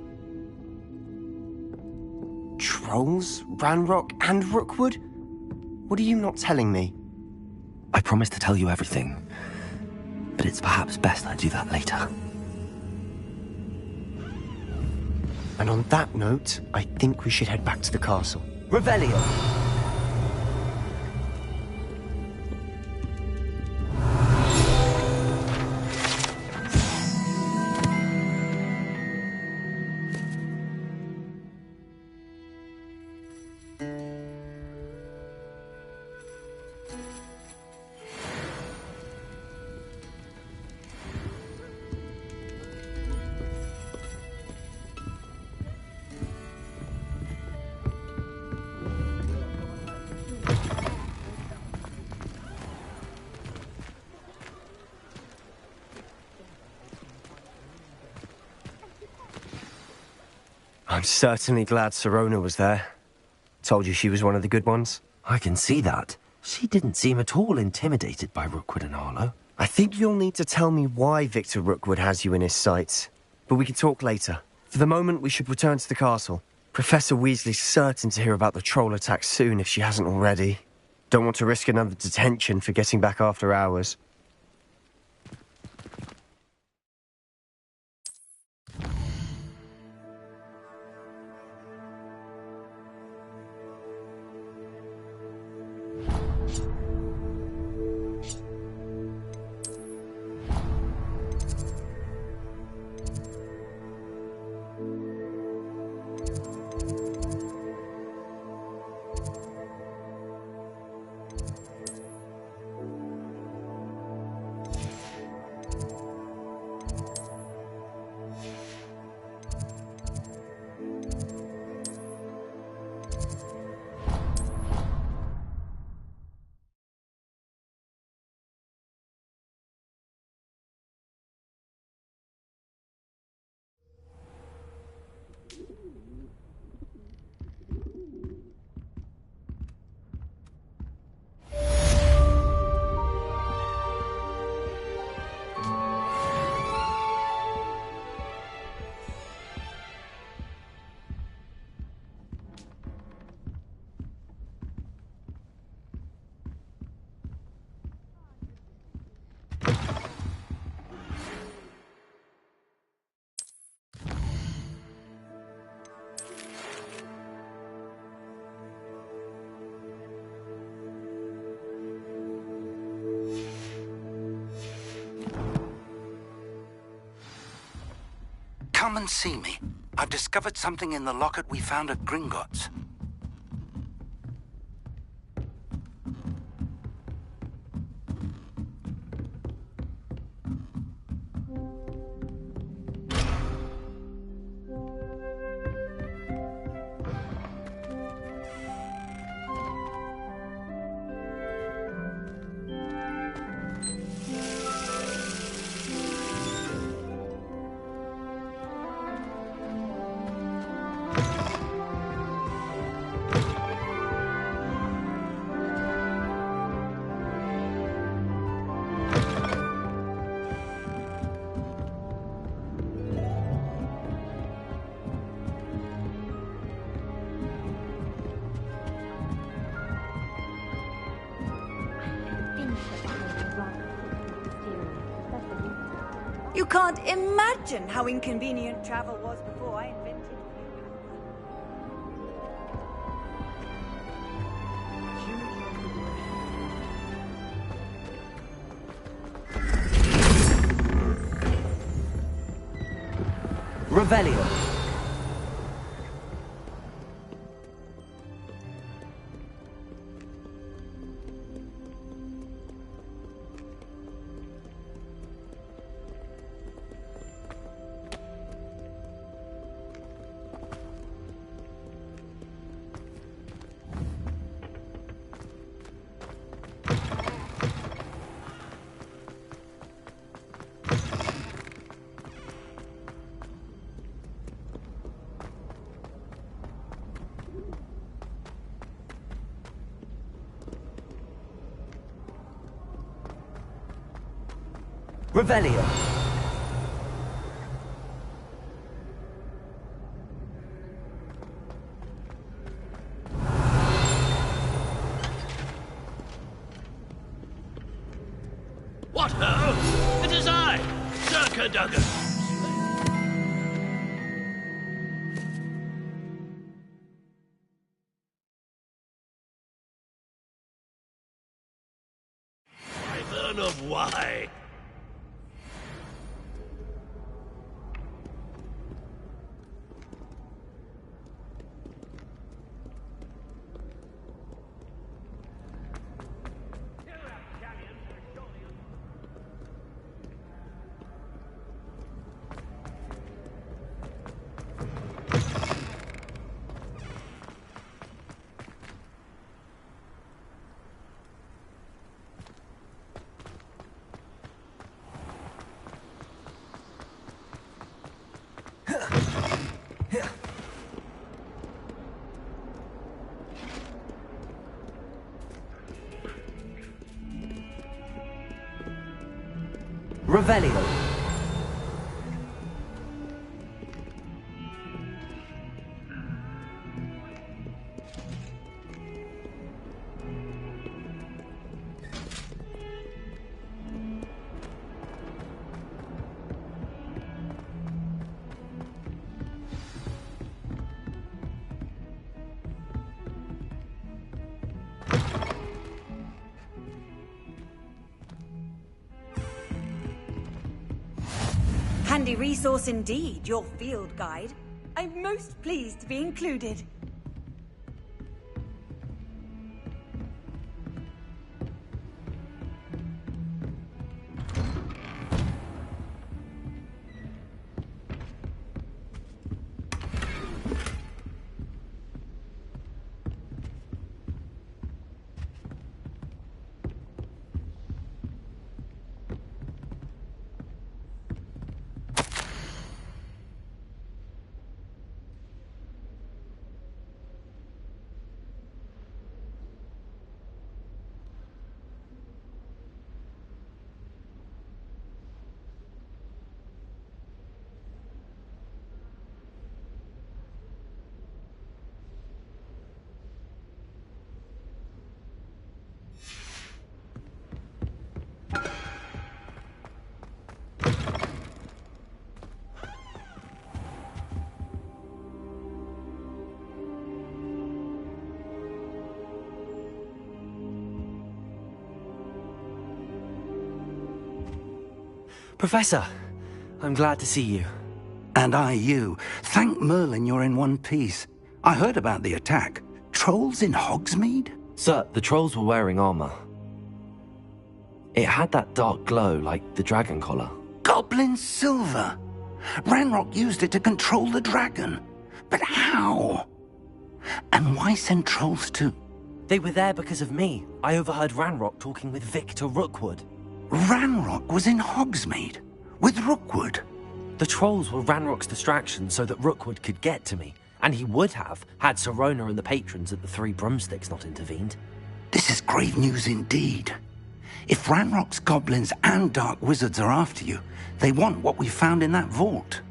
Speaker 11: Trolls? Ranrock and Rookwood? What are you not telling me?
Speaker 1: I promised to tell you everything, but it's perhaps best I do that later.
Speaker 11: And on that note, I think we should head back to the castle. Revelio! I'm certainly glad Sirona was there. Told you she was one of the good ones.
Speaker 1: I can see that. She didn't seem at all intimidated by Rookwood and Harlow.
Speaker 11: I think you'll need to tell me why Victor Rookwood has you in his sights. But we can talk later. For the moment, we should return to the castle. Professor Weasley's certain to hear about the troll attack soon if she hasn't already. Don't want to risk another detention for getting back after hours.
Speaker 20: Come and see me. I've discovered something in the locket we found at Gringotts.
Speaker 6: You can't imagine how inconvenient travel was before I invented
Speaker 1: Revelio. Revelio.
Speaker 21: What ho! It is I, Sir Duggan. Wyvern of why?
Speaker 1: Revelio.
Speaker 6: Handy resource indeed, your field guide. I'm most pleased to be included.
Speaker 1: Professor, I'm glad to see you.
Speaker 20: And I you. Thank Merlin you're in one piece. I heard about the attack. Trolls in Hogsmeade?
Speaker 1: Sir, the trolls were wearing armor. It had that dark glow like the dragon collar.
Speaker 20: Goblin silver! Ranrock used it to control the dragon. But how? And why send trolls to...
Speaker 1: They were there because of me. I overheard Ranrock talking with Victor Rookwood.
Speaker 20: Ranrock was in Hogsmeade? With Rookwood?
Speaker 1: The trolls were Ranrock's distraction so that Rookwood could get to me. And he would have, had Sirona and the patrons at the Three Broomsticks not intervened.
Speaker 20: This is grave news indeed. If Ranrock's goblins and dark wizards are after you, they want what we found in that vault.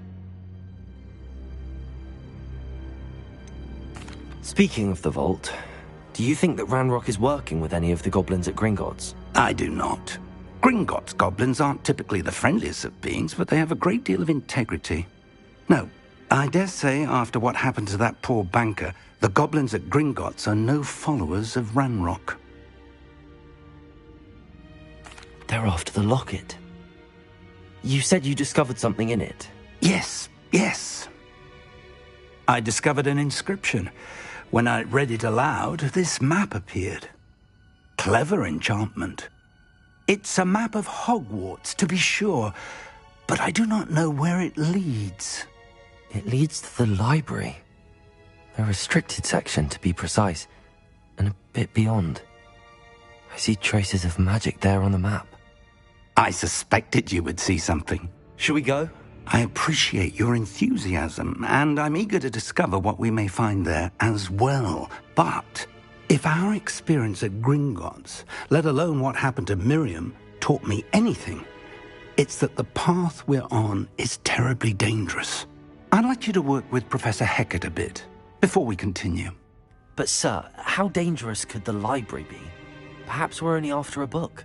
Speaker 1: Speaking of the vault, do you think that Ranrock is working with any of the goblins at Gringotts?
Speaker 20: I do not. Gringotts goblins aren't typically the friendliest of beings, but they have a great deal of integrity. No, I dare say after what happened to that poor banker, the goblins at Gringotts are no followers of Ranrock.
Speaker 1: They're after the locket. You said you discovered something in it.
Speaker 20: Yes. I discovered an inscription. When I read it aloud, this map appeared. Clever enchantment. It's a map of Hogwarts, to be sure, but I do not know where it leads.
Speaker 1: It leads to the library. A restricted section, to be precise, and a bit beyond. I see traces of magic there on the map.
Speaker 20: I suspected you would see something.
Speaker 1: Shall we go?
Speaker 20: I appreciate your enthusiasm, and I'm eager to discover what we may find there as well. But if our experience at Gringotts, let alone what happened to Miriam, taught me anything, it's that the path we're on is terribly dangerous. I'd like you to work with Professor Hecat a bit before we continue.
Speaker 1: But sir, how dangerous could the library be? Perhaps we're only after a book.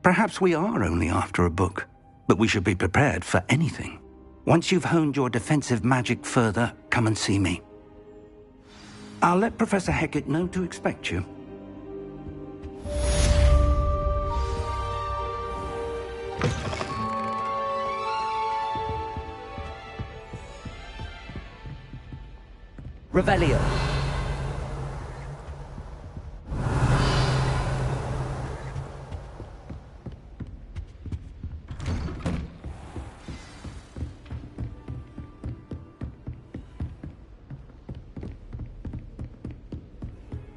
Speaker 20: Perhaps we are only after a book, but we should be prepared for anything. Once you've honed your defensive magic further, come and see me. I'll let Professor Hecat know to expect you.
Speaker 1: Revelio.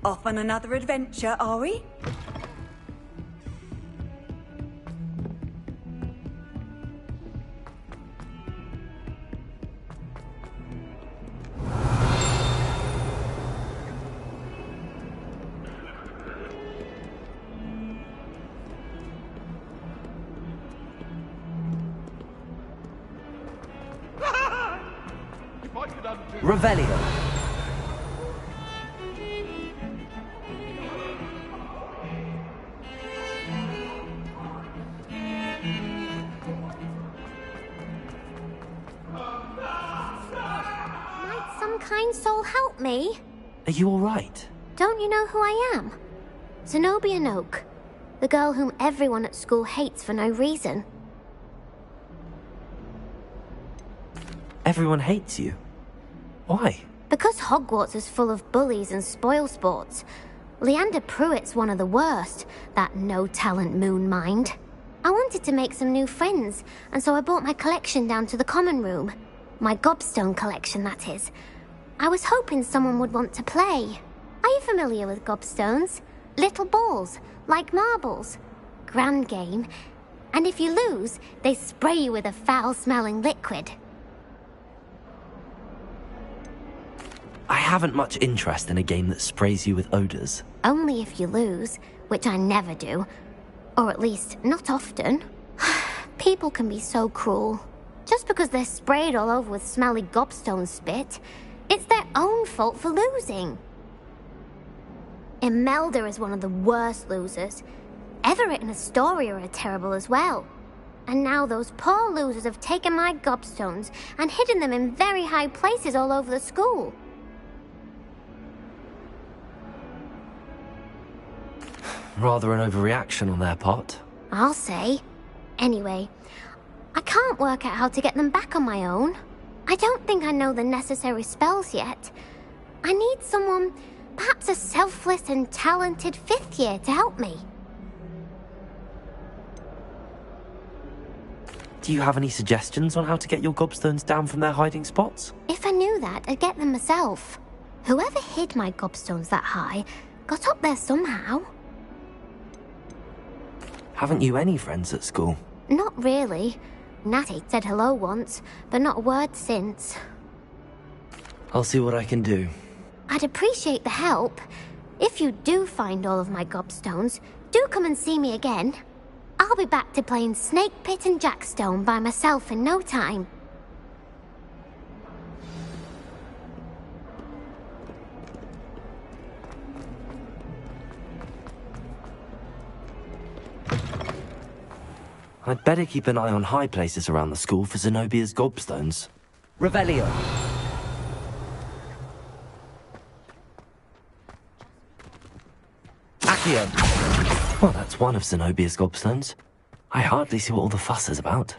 Speaker 6: Off on another adventure, are we?
Speaker 1: Revelio.
Speaker 3: Might some kind soul help me?
Speaker 1: Are you all right?
Speaker 3: Don't you know who I am? Zenobia Noak, the girl whom everyone at school hates for no reason.
Speaker 1: Everyone hates you. Why?
Speaker 3: Because Hogwarts is full of bullies and spoilsports. Leander Pruitt's one of the worst, that no-talent moon mind. I wanted to make some new friends, and so I brought my collection down to the common room. My gobstone collection, that is. I was hoping someone would want to play. Are you familiar with gobstones? Little balls, like marbles. Grand game. And if you lose, they spray you with a foul-smelling liquid.
Speaker 1: I haven't much interest in a game that sprays you with odors.
Speaker 3: Only if you lose, which I never do. Or at least, not often. People can be so cruel. Just because they're sprayed all over with smelly gobstone spit, it's their own fault for losing. Imelda is one of the worst losers. Everett and Astoria are terrible as well. And now those poor losers have taken my gobstones and hidden them in very high places all over the school.
Speaker 1: Rather an overreaction on their part.
Speaker 3: I'll say. Anyway, I can't work out how to get them back on my own. I don't think I know the necessary spells yet. I need someone, perhaps a selfless and talented 5th year to help me.
Speaker 1: Do you have any suggestions on how to get your gobstones down from their hiding spots?
Speaker 3: If I knew that, I'd get them myself. Whoever hid my gobstones that high got up there somehow.
Speaker 1: Haven't you any friends at school?
Speaker 3: Not really. Natty said hello once, but not a word since.
Speaker 1: I'll see what I can do.
Speaker 3: I'd appreciate the help. If you do find all of my gobstones, do come and see me again. I'll be back to playing Snake Pit and Jackstone by myself in no time.
Speaker 1: I'd better keep an eye on high places around the school for Zenobia's gobstones.
Speaker 8: Revelio.
Speaker 1: Accio. Well, that's one of Zenobia's gobstones. I hardly see what all the fuss is about.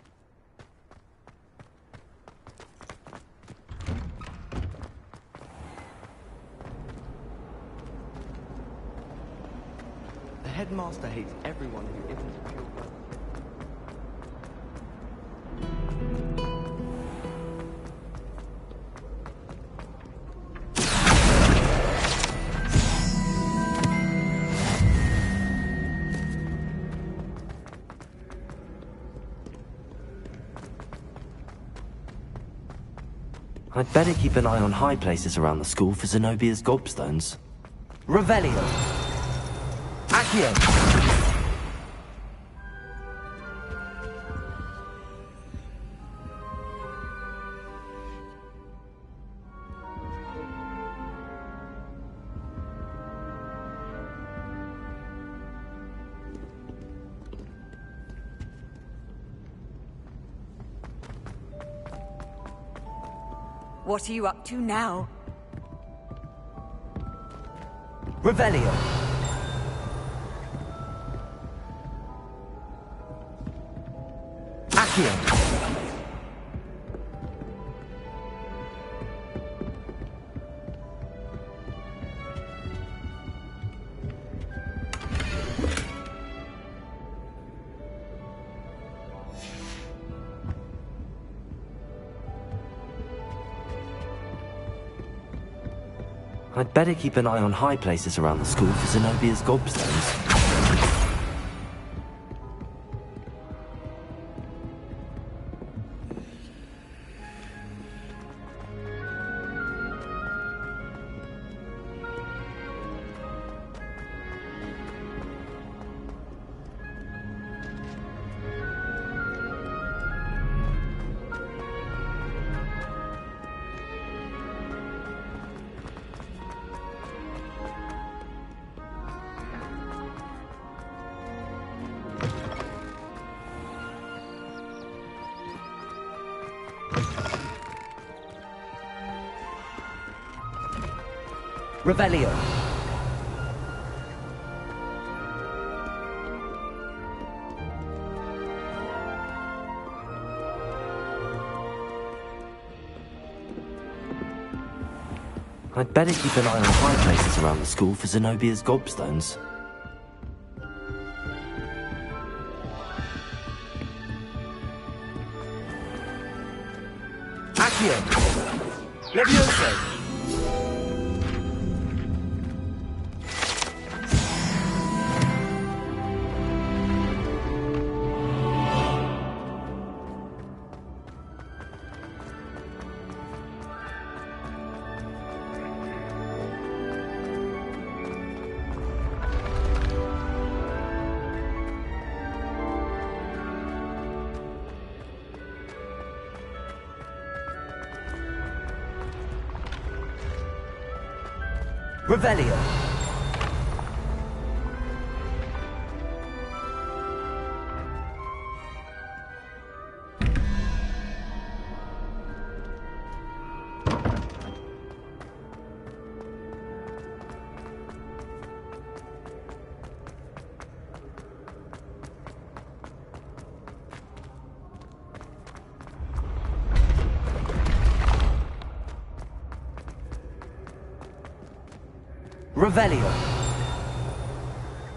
Speaker 8: The headmaster hates everyone who isn't a pupil.
Speaker 1: I'd better keep an eye on high places around the school for Zenobia's gobstones.
Speaker 8: Revelio. Accio.
Speaker 6: What are you up to now?
Speaker 8: Revelio. Accio.
Speaker 1: I'd better keep an eye on high places around the school for Zenobia's gobstones.
Speaker 8: Revelio.
Speaker 1: I'd better keep an eye on high places around the school for Zenobia's gobstones.
Speaker 8: Accio. Levioso. Revelio. Revelio.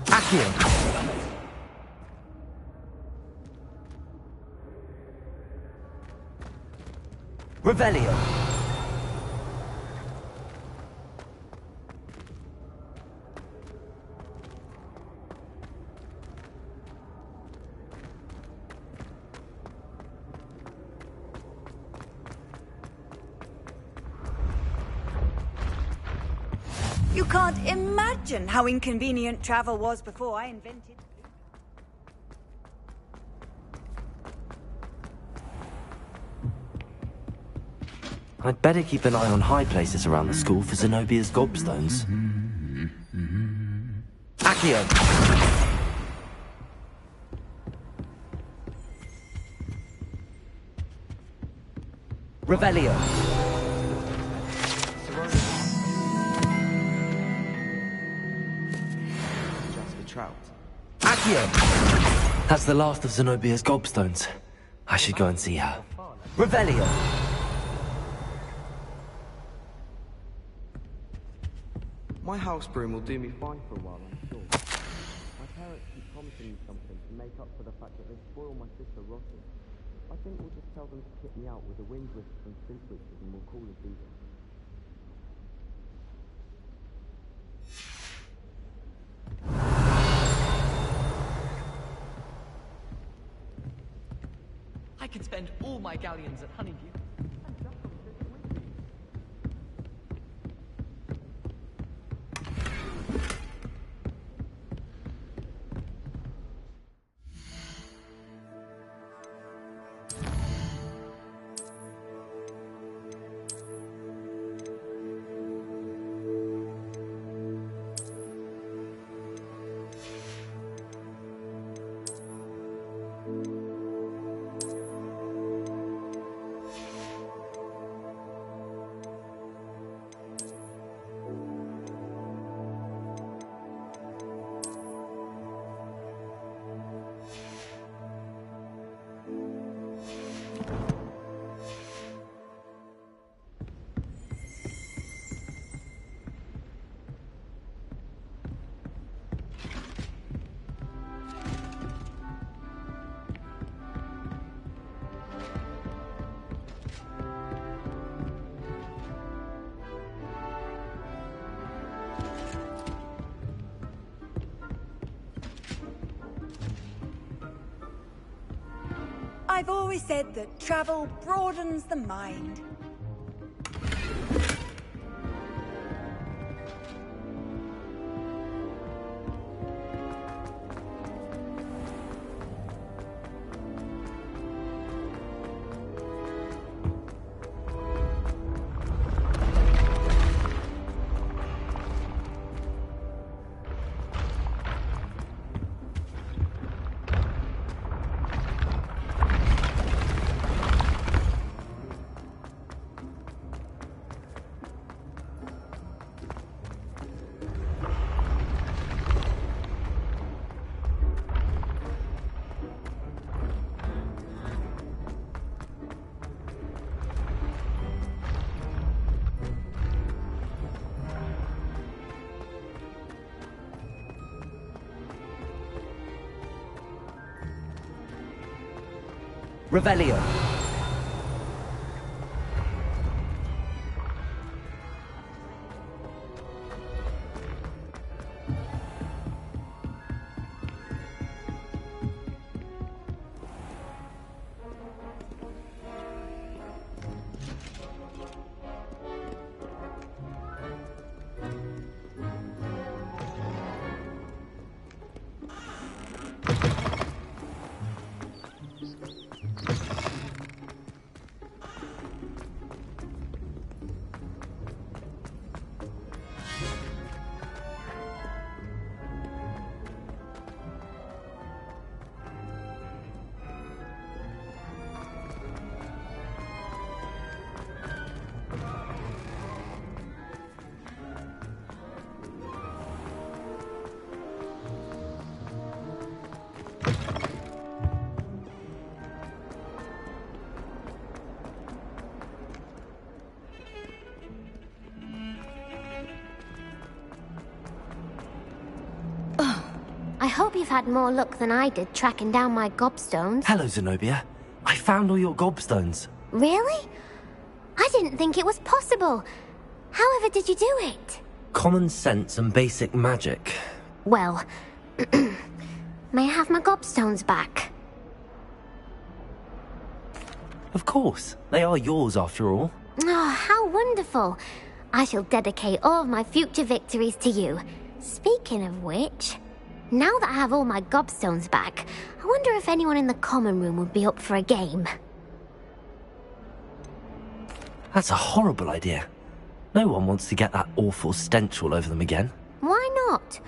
Speaker 8: Accio. Revelio.
Speaker 6: You can't imagine how inconvenient travel was before I invented...
Speaker 1: I'd better keep an eye on high places around the school for Zenobia's gobstones.
Speaker 8: Accio. Revelio. Accio.
Speaker 1: That's the last of Zenobia's gobstones. I should go and see her.
Speaker 8: Revelio.
Speaker 2: My house broom will do me fine for a while, I'm sure. My parents keep promising me something to make up for the fact that they spoil my sister rotten. I think we'll just tell them to kit me out with a wind whisp and synth switches and we'll call it even.
Speaker 10: I could spend all my galleons at Honeydew.
Speaker 6: I've always said that travel broadens the mind.
Speaker 8: Revelio.
Speaker 3: hope you've had more luck than I did tracking down my gobstones.
Speaker 1: Hello, Zenobia. I found all your gobstones.
Speaker 3: Really? I didn't think it was possible. However did you do it?
Speaker 1: Common sense and basic magic.
Speaker 3: Well, may I have my gobstones back?
Speaker 1: Of course. They are yours after all.
Speaker 3: Oh, how wonderful. I shall dedicate all of my future victories to you. Speaking of which, now that I have all my gobstones back, I wonder if anyone in the common room would be up for a game.
Speaker 1: That's a horrible idea. No one wants to get that awful stench all over them again.
Speaker 3: Why not?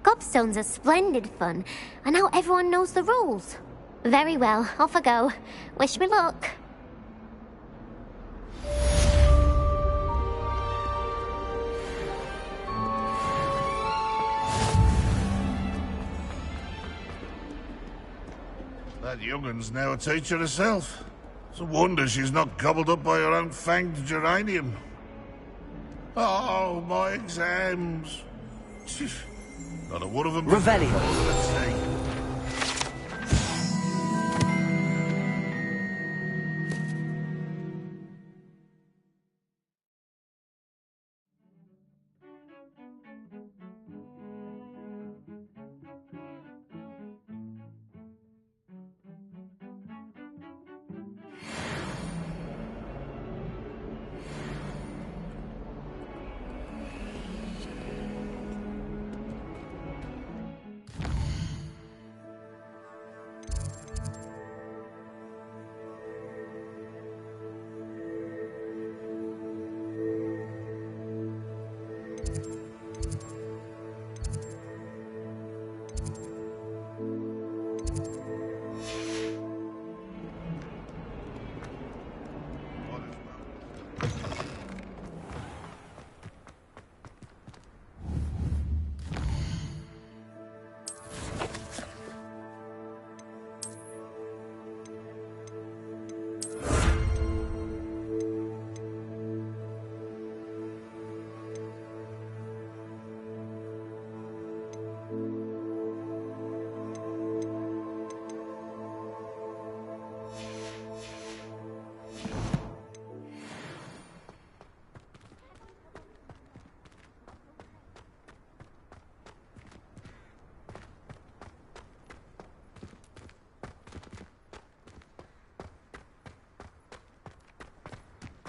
Speaker 3: Gobstones are splendid fun, and now everyone knows the rules. Very well, off I go. Wish me luck.
Speaker 9: That young'un's now a teacher herself. It's a wonder she's not gobbled up by her own fanged geranium. Oh, my exams. Not a one of them.
Speaker 8: Revelio.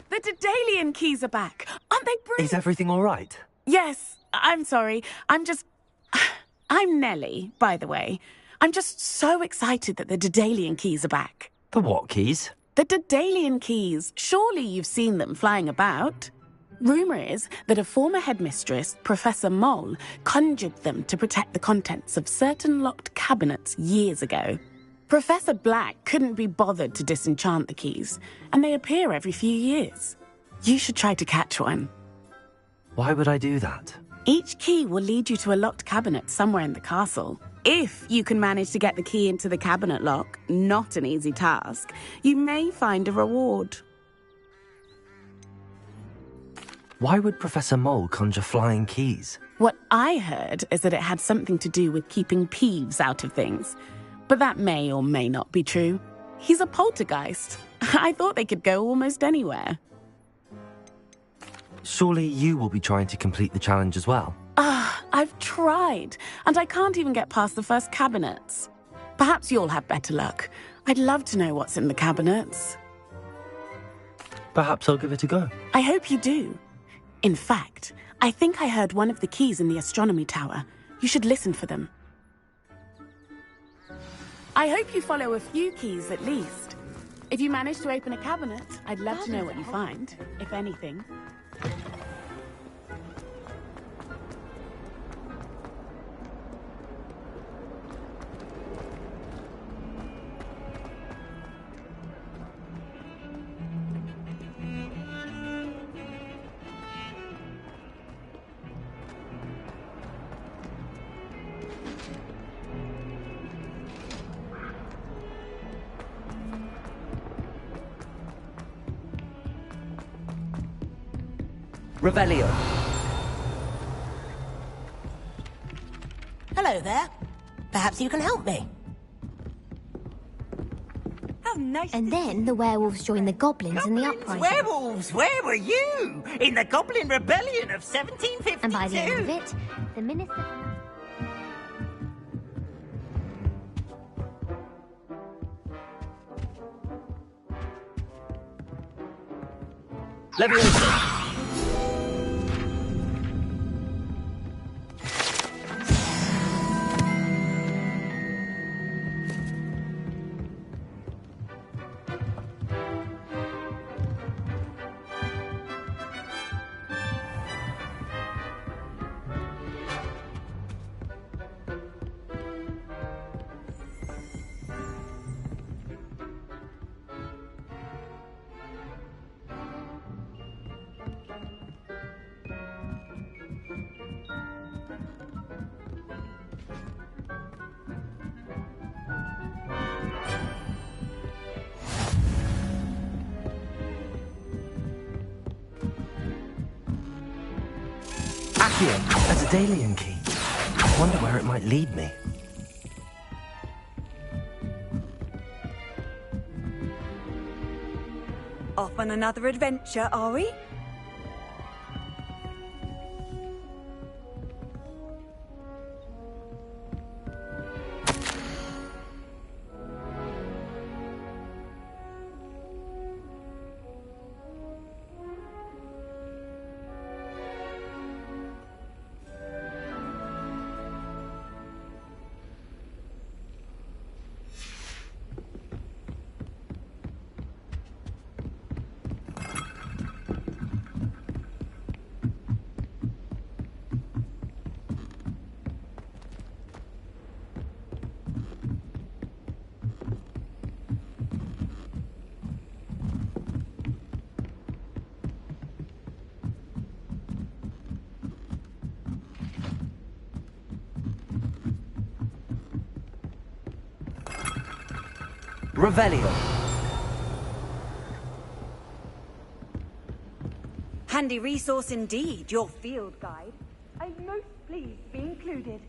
Speaker 22: The Daedalian keys are back. Aren't they brilliant?
Speaker 1: Is everything all right?
Speaker 22: Yes, I'm sorry. I'm Nellie, by the way. I'm just so excited that the Daedalian keys are back.
Speaker 1: The what keys?
Speaker 22: The Daedalian keys. Surely you've seen them flying about. Rumour is that a former headmistress, Professor Mole, conjured them to protect the contents of certain locked cabinets years ago. Professor Black couldn't be bothered to disenchant the keys, and they appear every few years. You should try to catch one.
Speaker 1: Why would I do that?
Speaker 22: Each key will lead you to a locked cabinet somewhere in the castle. If you can manage to get the key into the cabinet lock, not an easy task, you may find a reward.
Speaker 1: Why would Professor Mole conjure flying keys?
Speaker 22: What I heard is that it had something to do with keeping Peeves out of things. But that may or may not be true. He's a poltergeist. I thought they could go almost anywhere.
Speaker 1: Surely you will be trying to complete the challenge as well?
Speaker 22: I've tried, and I can't even get past the first cabinets. Perhaps you'll have better luck. I'd love to know what's in the cabinets.
Speaker 1: Perhaps I'll give it a go.
Speaker 22: I hope you do. In fact, I think I heard one of the keys in the astronomy tower. You should listen for them. I hope you follow a few keys at least. If you manage to open a cabinet, I'd love to know what you find, if anything.
Speaker 8: Revelio.
Speaker 10: Hello there.
Speaker 4: Perhaps you can help me.
Speaker 6: How nice.
Speaker 3: And then the werewolves joined the goblins in the uprising.
Speaker 12: Werewolves, where were you? In the Goblin Rebellion of 1752.
Speaker 3: And by the end of it, the minister...
Speaker 8: Leviosa.
Speaker 1: That's a Dalian key. I wonder where it might lead me.
Speaker 6: Off on another adventure, are we?
Speaker 8: Revelio.
Speaker 6: Handy resource indeed, your field guide. I'm most pleased to be included.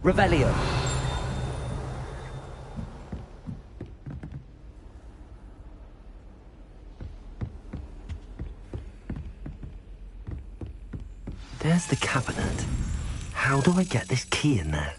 Speaker 8: Revelio.
Speaker 1: There's the cabinet. How do I get this key in there?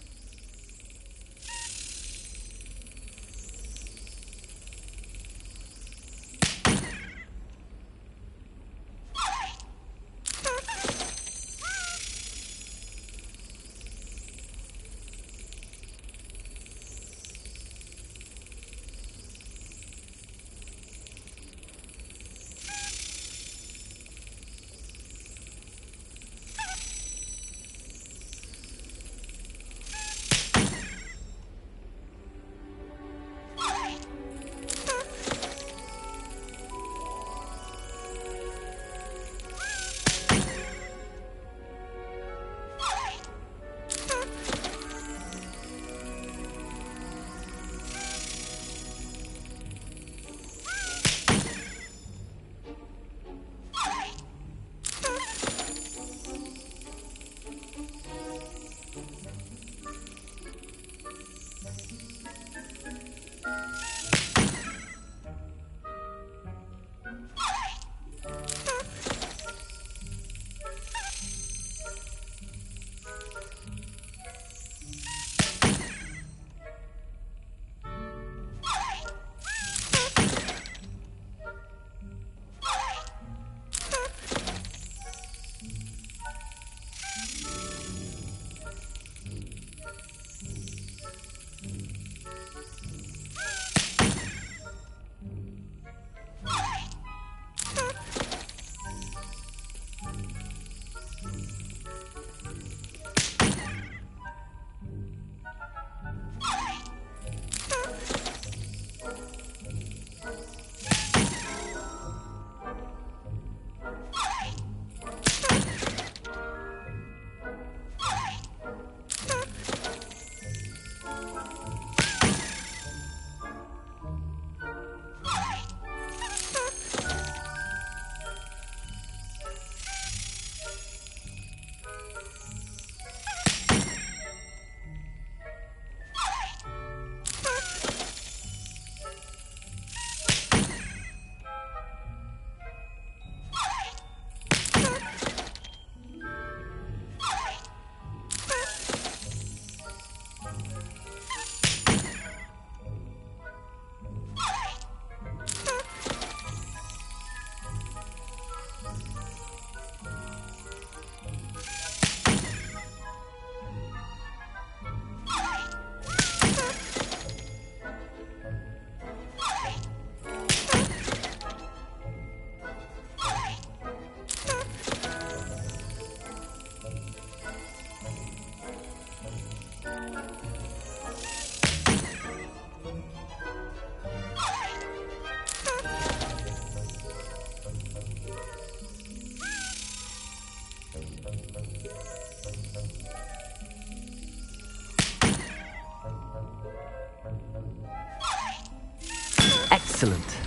Speaker 1: Excellent.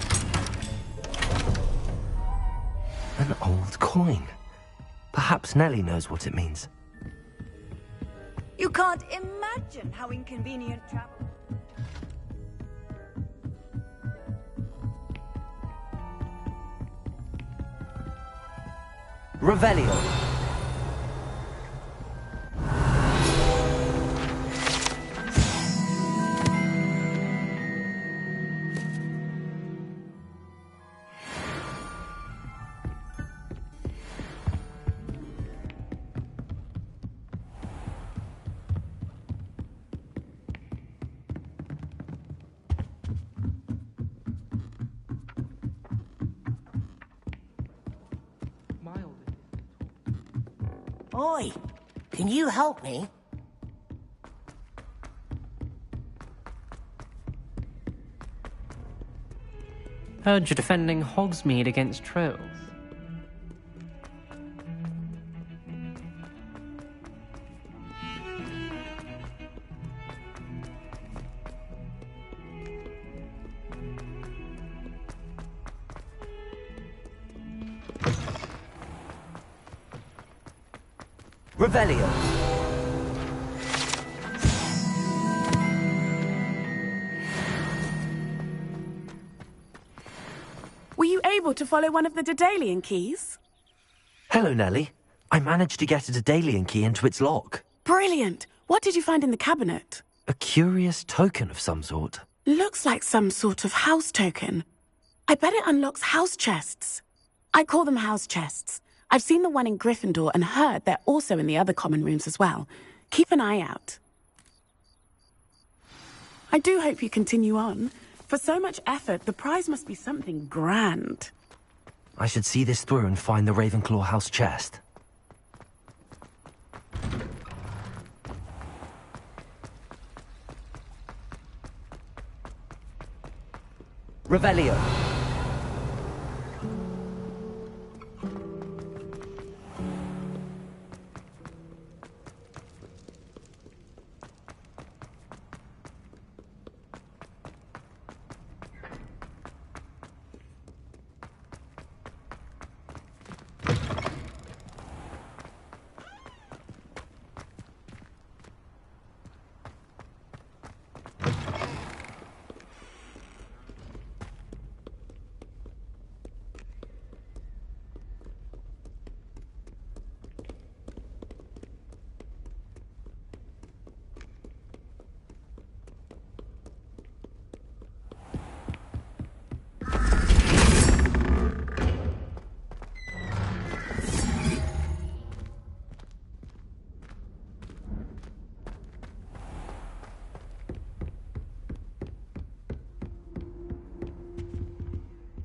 Speaker 1: An old coin. Perhaps Nellie knows what it means.
Speaker 6: You can't imagine how inconvenient travel...
Speaker 8: Revelio.
Speaker 4: Oi, can you help me?
Speaker 7: Heard you're defending Hogsmeade against trolls.
Speaker 8: Revelio.
Speaker 22: Were you able to follow one of the Daedalian keys?
Speaker 1: Hello, Nellie. I managed to get a Daedalian key into its lock.
Speaker 22: Brilliant! What did you find in the cabinet?
Speaker 1: A curious token of some sort.
Speaker 22: Looks like some sort of house token. I bet it unlocks house chests. I call them house chests. I've seen the one in Gryffindor and heard they're also in the other common rooms as well. Keep an eye out. I do hope you continue on. For so much effort, the prize must be something grand.
Speaker 1: I should see this through and find the Ravenclaw house chest.
Speaker 8: Revelio.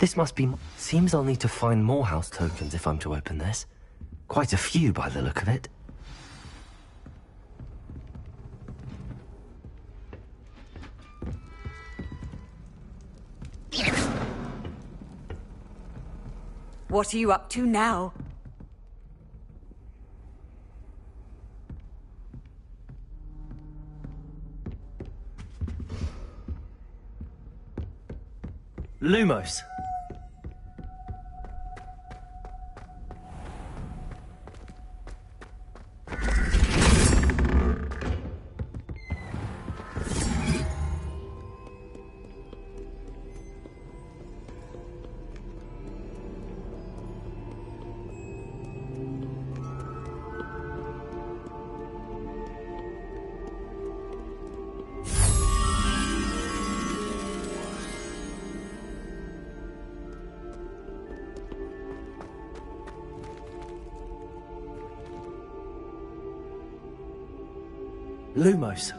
Speaker 1: This must be... Seems I'll need to find more house tokens if I'm to open this. Quite a few by the look of it.
Speaker 6: What are you up to now?
Speaker 1: Lumos. Lumos.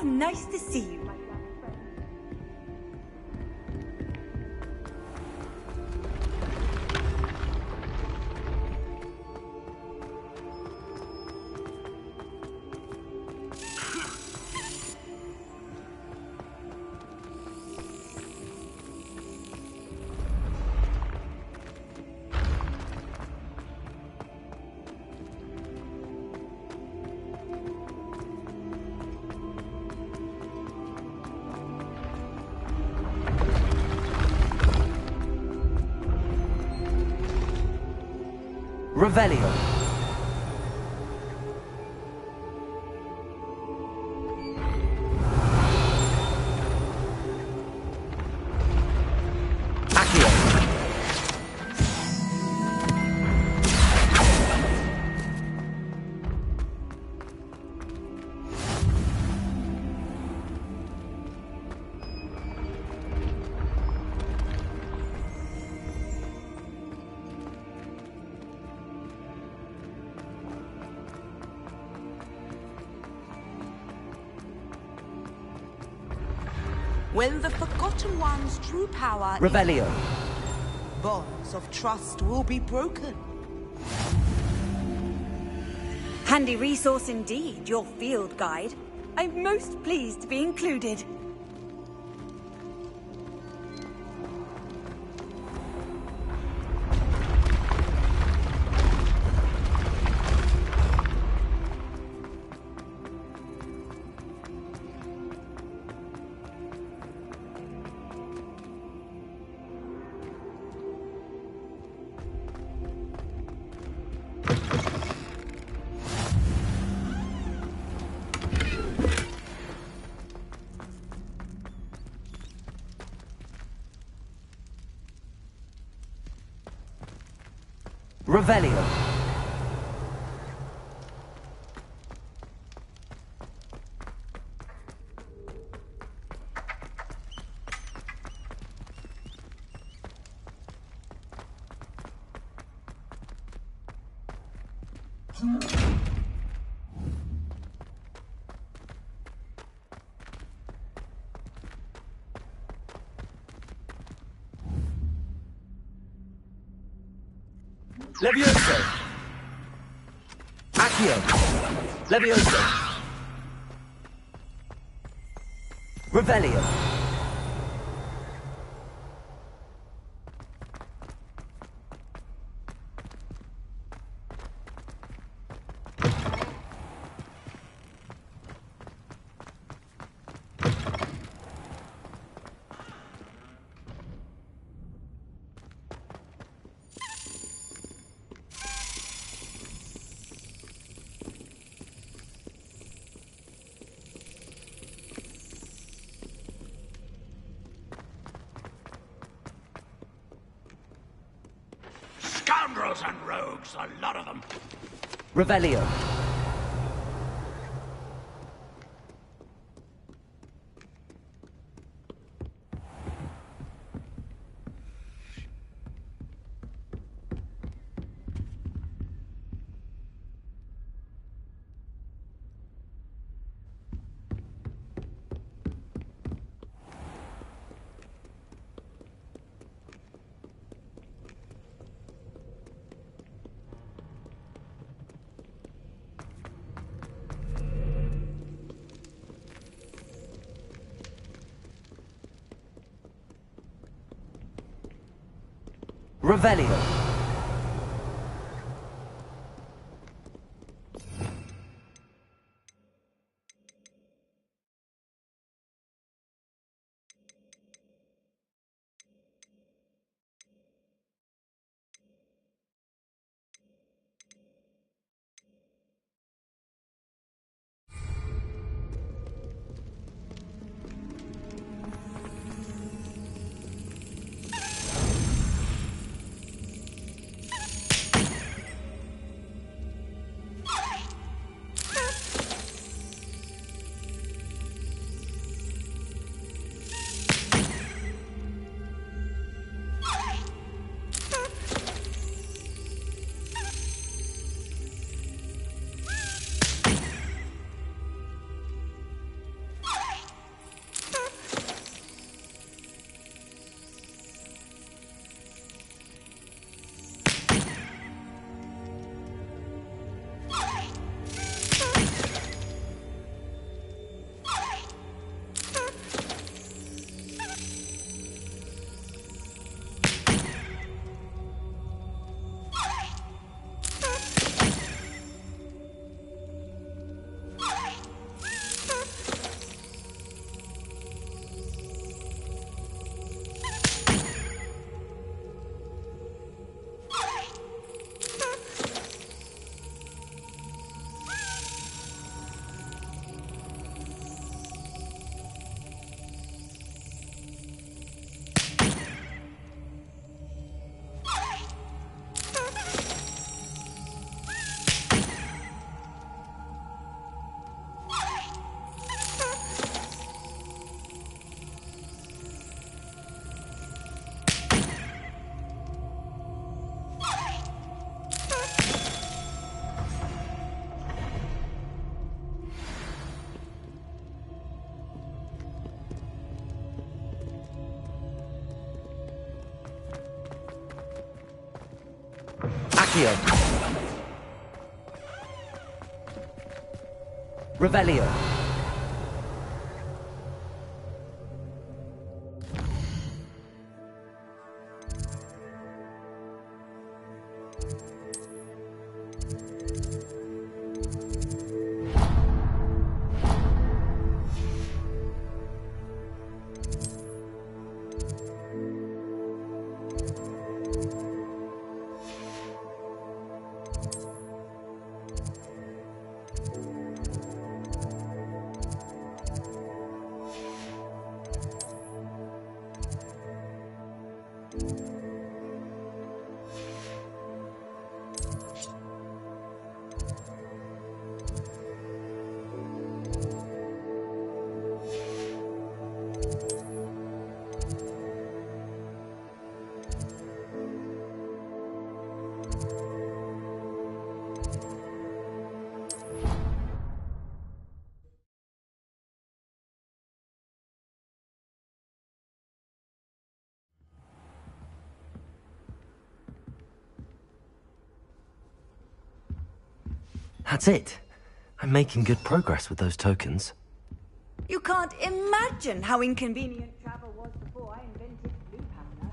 Speaker 6: How nice to see you, my young friend.
Speaker 8: Revelio.
Speaker 13: When the Forgotten One's true power...
Speaker 8: Revelio.
Speaker 13: Bonds of trust will be broken.
Speaker 6: Handy resource indeed, your field guide. I'm most pleased to be included.
Speaker 8: Revelio. Levioso. Accio. Levioso. Revelio.
Speaker 21: Scoundrels and rogues, a lot of them.
Speaker 8: Revelio. Revelio. Accio. Revelio.
Speaker 1: That's it. I'm making good progress with those tokens.
Speaker 6: You can't imagine how inconvenient travel was before I invented Blue Powder.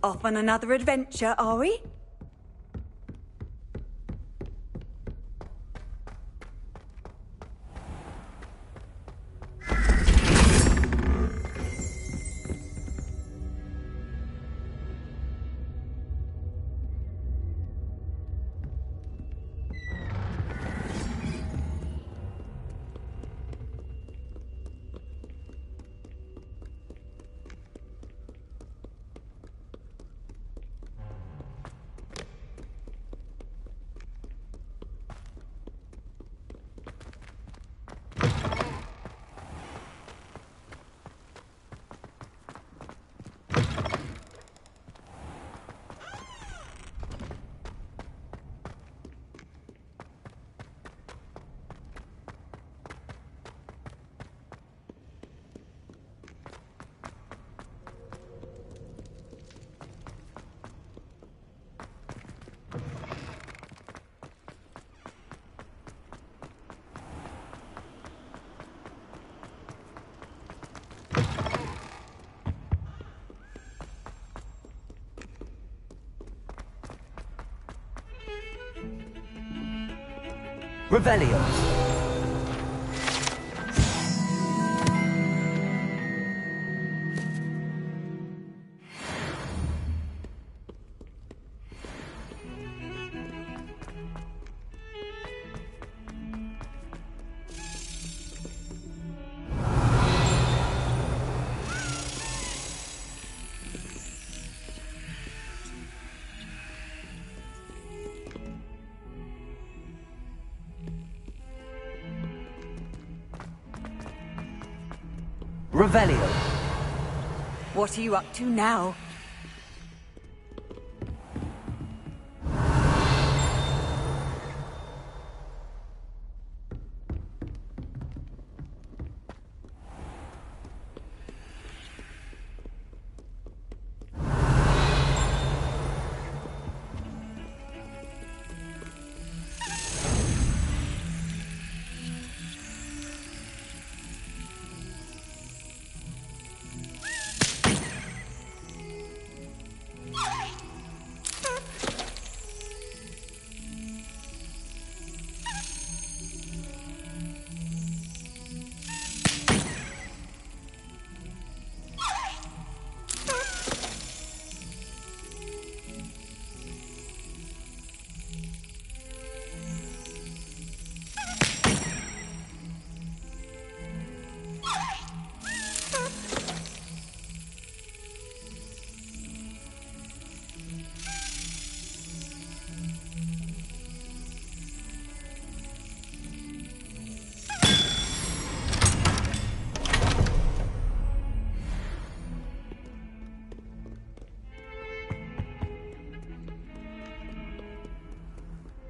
Speaker 6: Off on another adventure, are we?
Speaker 8: Revelio. Revelio.
Speaker 6: What are you up to now?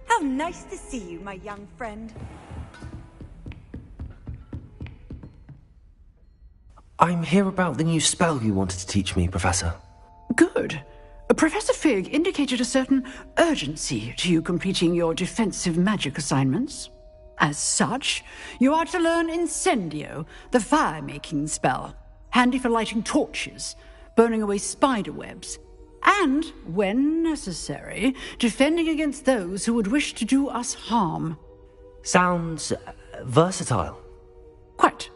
Speaker 6: How nice to see you, my young friend.
Speaker 1: I'm here about the new spell you wanted to teach me, Professor.
Speaker 10: Good. Professor Fig indicated a certain urgency to you completing your defensive magic assignments. As such, you are to learn Incendio, the fire-making spell, handy for lighting torches, burning away spider webs, and, when necessary, defending against those who would wish to do us harm.
Speaker 1: Sounds versatile.
Speaker 10: Quite.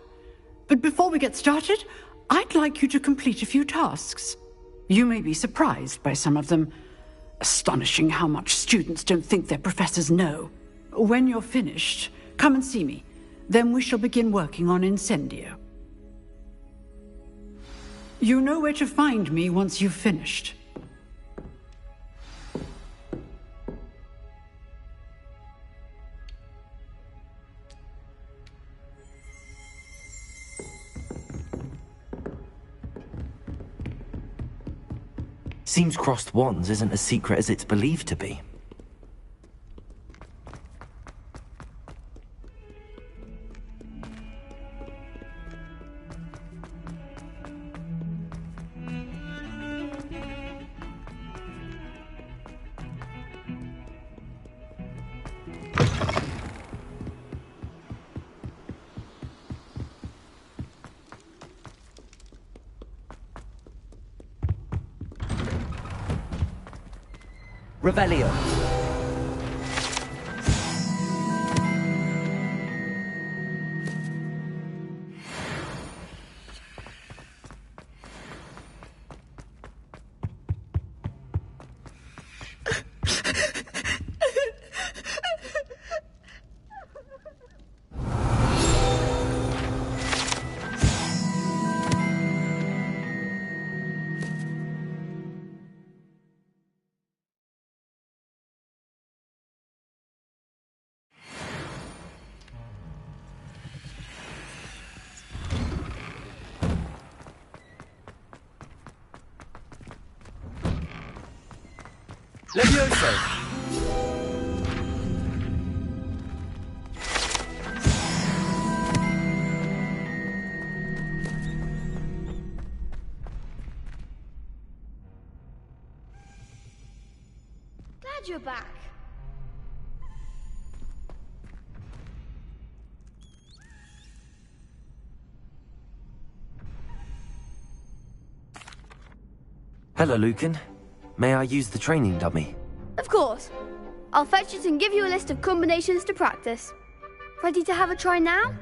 Speaker 10: But before we get started, I'd like you to complete a few tasks. You may be surprised by some of them. Astonishing how much students don't think their professors know. When you're finished, come and see me. Then we shall begin working on Incendio. You know where to find me once you've finished.
Speaker 1: Seems crossed wands isn't as secret as it's believed to be.
Speaker 8: Revelio. Levioso.
Speaker 17: Glad you're back.
Speaker 1: Hello, Lucan. May I use the training dummy?
Speaker 17: Of course.
Speaker 15: I'll fetch it and give you a list of combinations to practice. Ready to have a try now?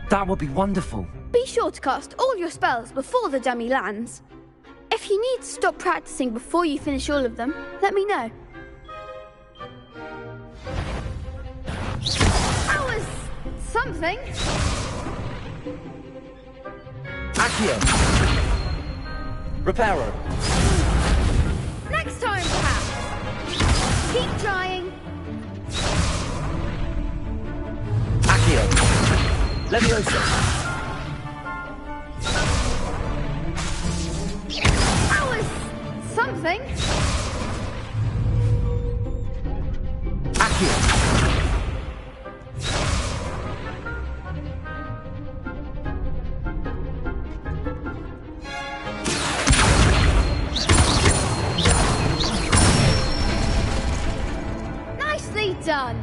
Speaker 1: That would be wonderful.
Speaker 15: Be sure to cast all your spells before the dummy lands. If you need to stop practicing before you finish all of them, let me know. That was something.
Speaker 8: Accio. Reparo.
Speaker 15: Next time, perhaps. Keep trying.
Speaker 8: Accio. Leviosa.
Speaker 15: That was something.
Speaker 8: Accio.
Speaker 15: Nicely done.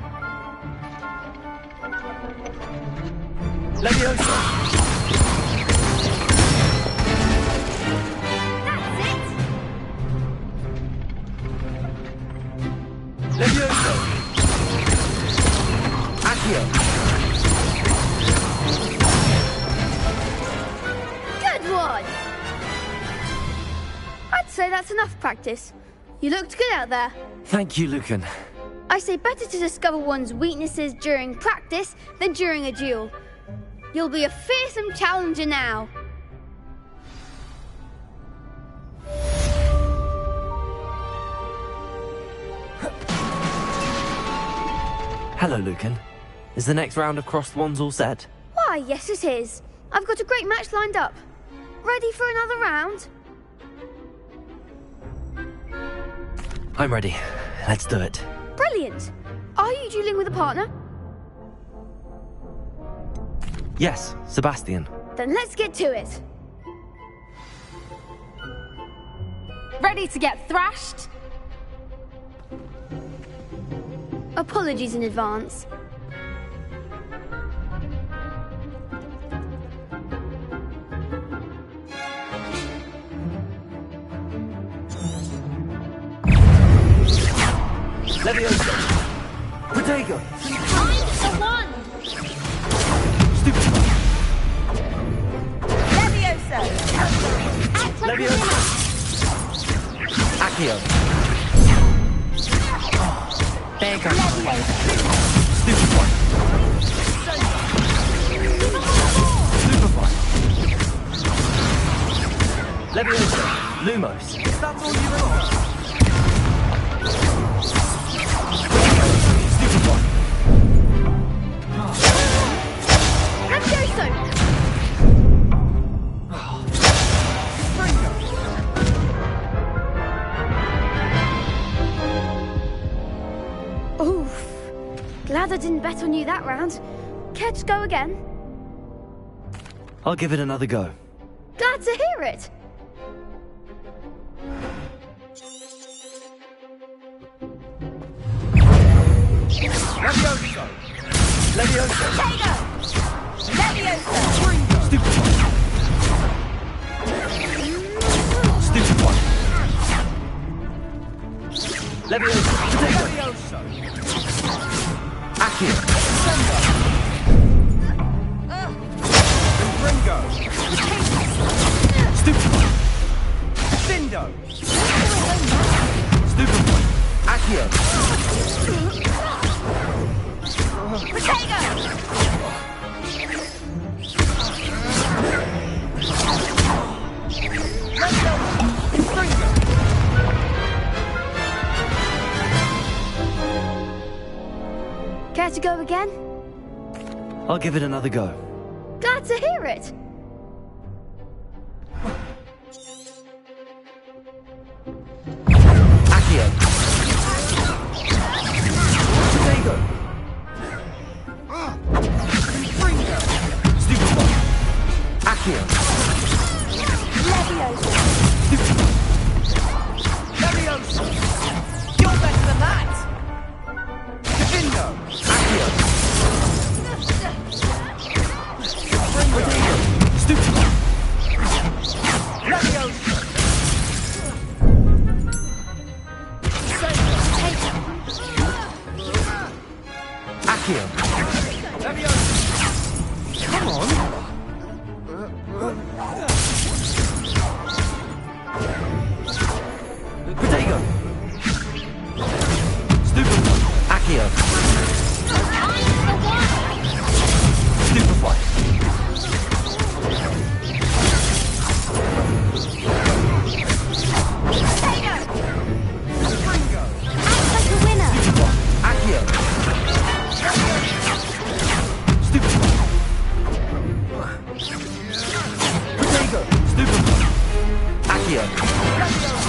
Speaker 8: Leviosa.
Speaker 15: That's it.
Speaker 8: Leviosa. Accio.
Speaker 15: Good one. I'd say that's enough practice. You looked good out there.
Speaker 1: Thank you, Lucan.
Speaker 15: I say better to discover one's weaknesses during practice than during a duel. You'll be a fearsome challenger now.
Speaker 1: Hello, Lucan. Is the next round of crossed wands all set?
Speaker 15: Why, yes it is. I've got a great match lined up. Ready for another round?
Speaker 1: I'm ready. Let's do it.
Speaker 15: Brilliant. Are you dueling with a partner?
Speaker 1: Yes, Sebastian.
Speaker 15: Then let's get to it.
Speaker 16: Ready to get thrashed?
Speaker 15: Apologies in advance.
Speaker 8: Leviosa. Protego.
Speaker 16: Find the one!
Speaker 8: Stupefy.
Speaker 16: Leviosa!
Speaker 8: Leviosa. Accio.
Speaker 7: There you go.
Speaker 8: Stupefy. Stupefy. Leviosa.
Speaker 1: Lumos.
Speaker 8: Is that all you got? Stupefy.
Speaker 15: Levioso! Oof. Glad I didn't bet on you that round. Care to go again?
Speaker 1: I'll give it another go.
Speaker 15: Glad to hear it.
Speaker 8: Leviosa. Leviosa.
Speaker 16: Protego! Leviosa!
Speaker 8: Stupefy. Stupefy. Leviosa. Leviosa. Accio. Ringo. Stupefy. Findo. Stupefy. Accio.
Speaker 16: Protego!
Speaker 15: Care to go again?
Speaker 1: I'll give it another go.
Speaker 15: Glad to hear it.
Speaker 8: Accio. Protego. Stupefy. Accio.
Speaker 16: Leviosa!
Speaker 8: Leviosa. You're better than that. Findo. Accio. Protego.
Speaker 1: Accio.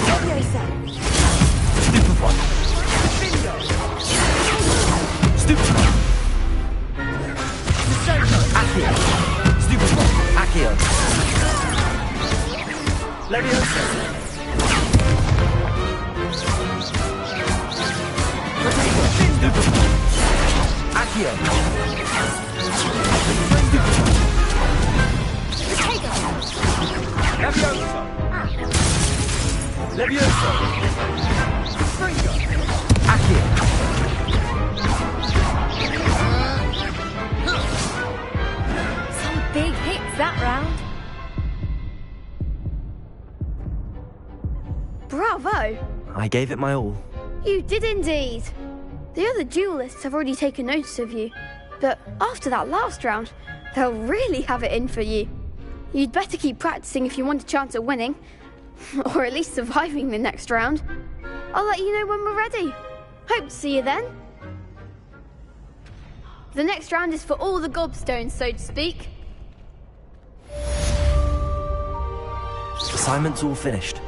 Speaker 16: Leviosa.
Speaker 1: Stupefy. Stupefy. Accio. Stupefy. Accio. Leviosa. Stupefy. Accio.
Speaker 8: Leviosa! Leviosa! Springer!
Speaker 1: Accio.
Speaker 16: Some big hits that round.
Speaker 15: Bravo!
Speaker 1: I gave it my all.
Speaker 15: You did indeed. The other duelists have already taken notice of you, but after that last round, they'll really have it in for you. You'd better keep practicing if you want a chance at winning, or at least surviving the next round. I'll let you know when we're ready. Hope to see you then. The next round is for all the gobstones, so to speak.
Speaker 1: Assignment's all finished.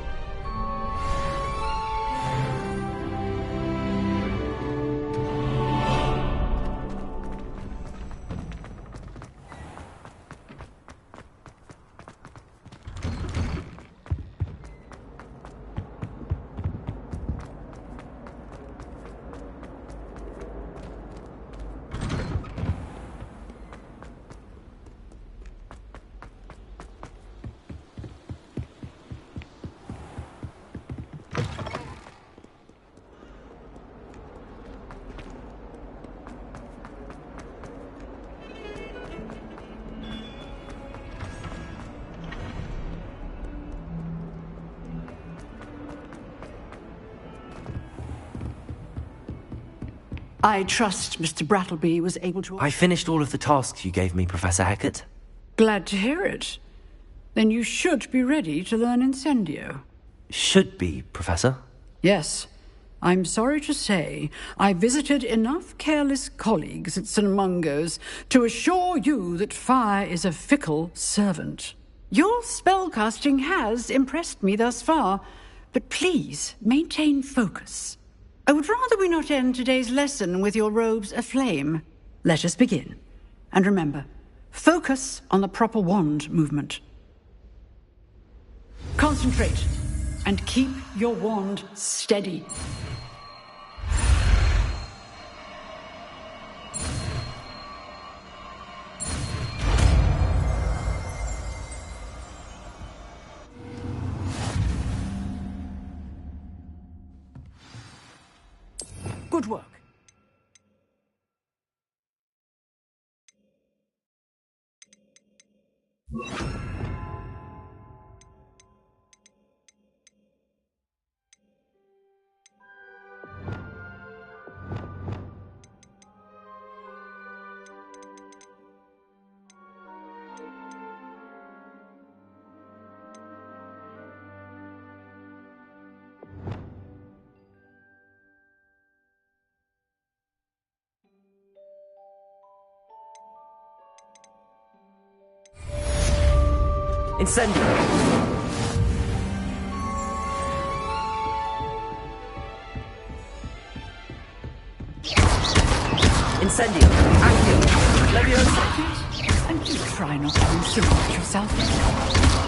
Speaker 10: I trust Mr. Brattleby was able to...
Speaker 1: I finished all of the tasks you gave me, Professor Hecat.
Speaker 10: Glad to hear it. Then you should be ready to learn Incendio.
Speaker 1: Should be, Professor.
Speaker 10: Yes. I'm sorry to say I visited enough careless colleagues at St. Mungo's to assure you that fire is a fickle servant. Your spellcasting has impressed me thus far, but please maintain focus. I would rather we not end today's lesson with your robes aflame. Let us begin. And remember, focus on the proper wand movement. Concentrate, and keep your wand steady. Good work.
Speaker 1: Incendio! Incendio! Accio! Leviosa!
Speaker 10: And do try not to insinuate yourself.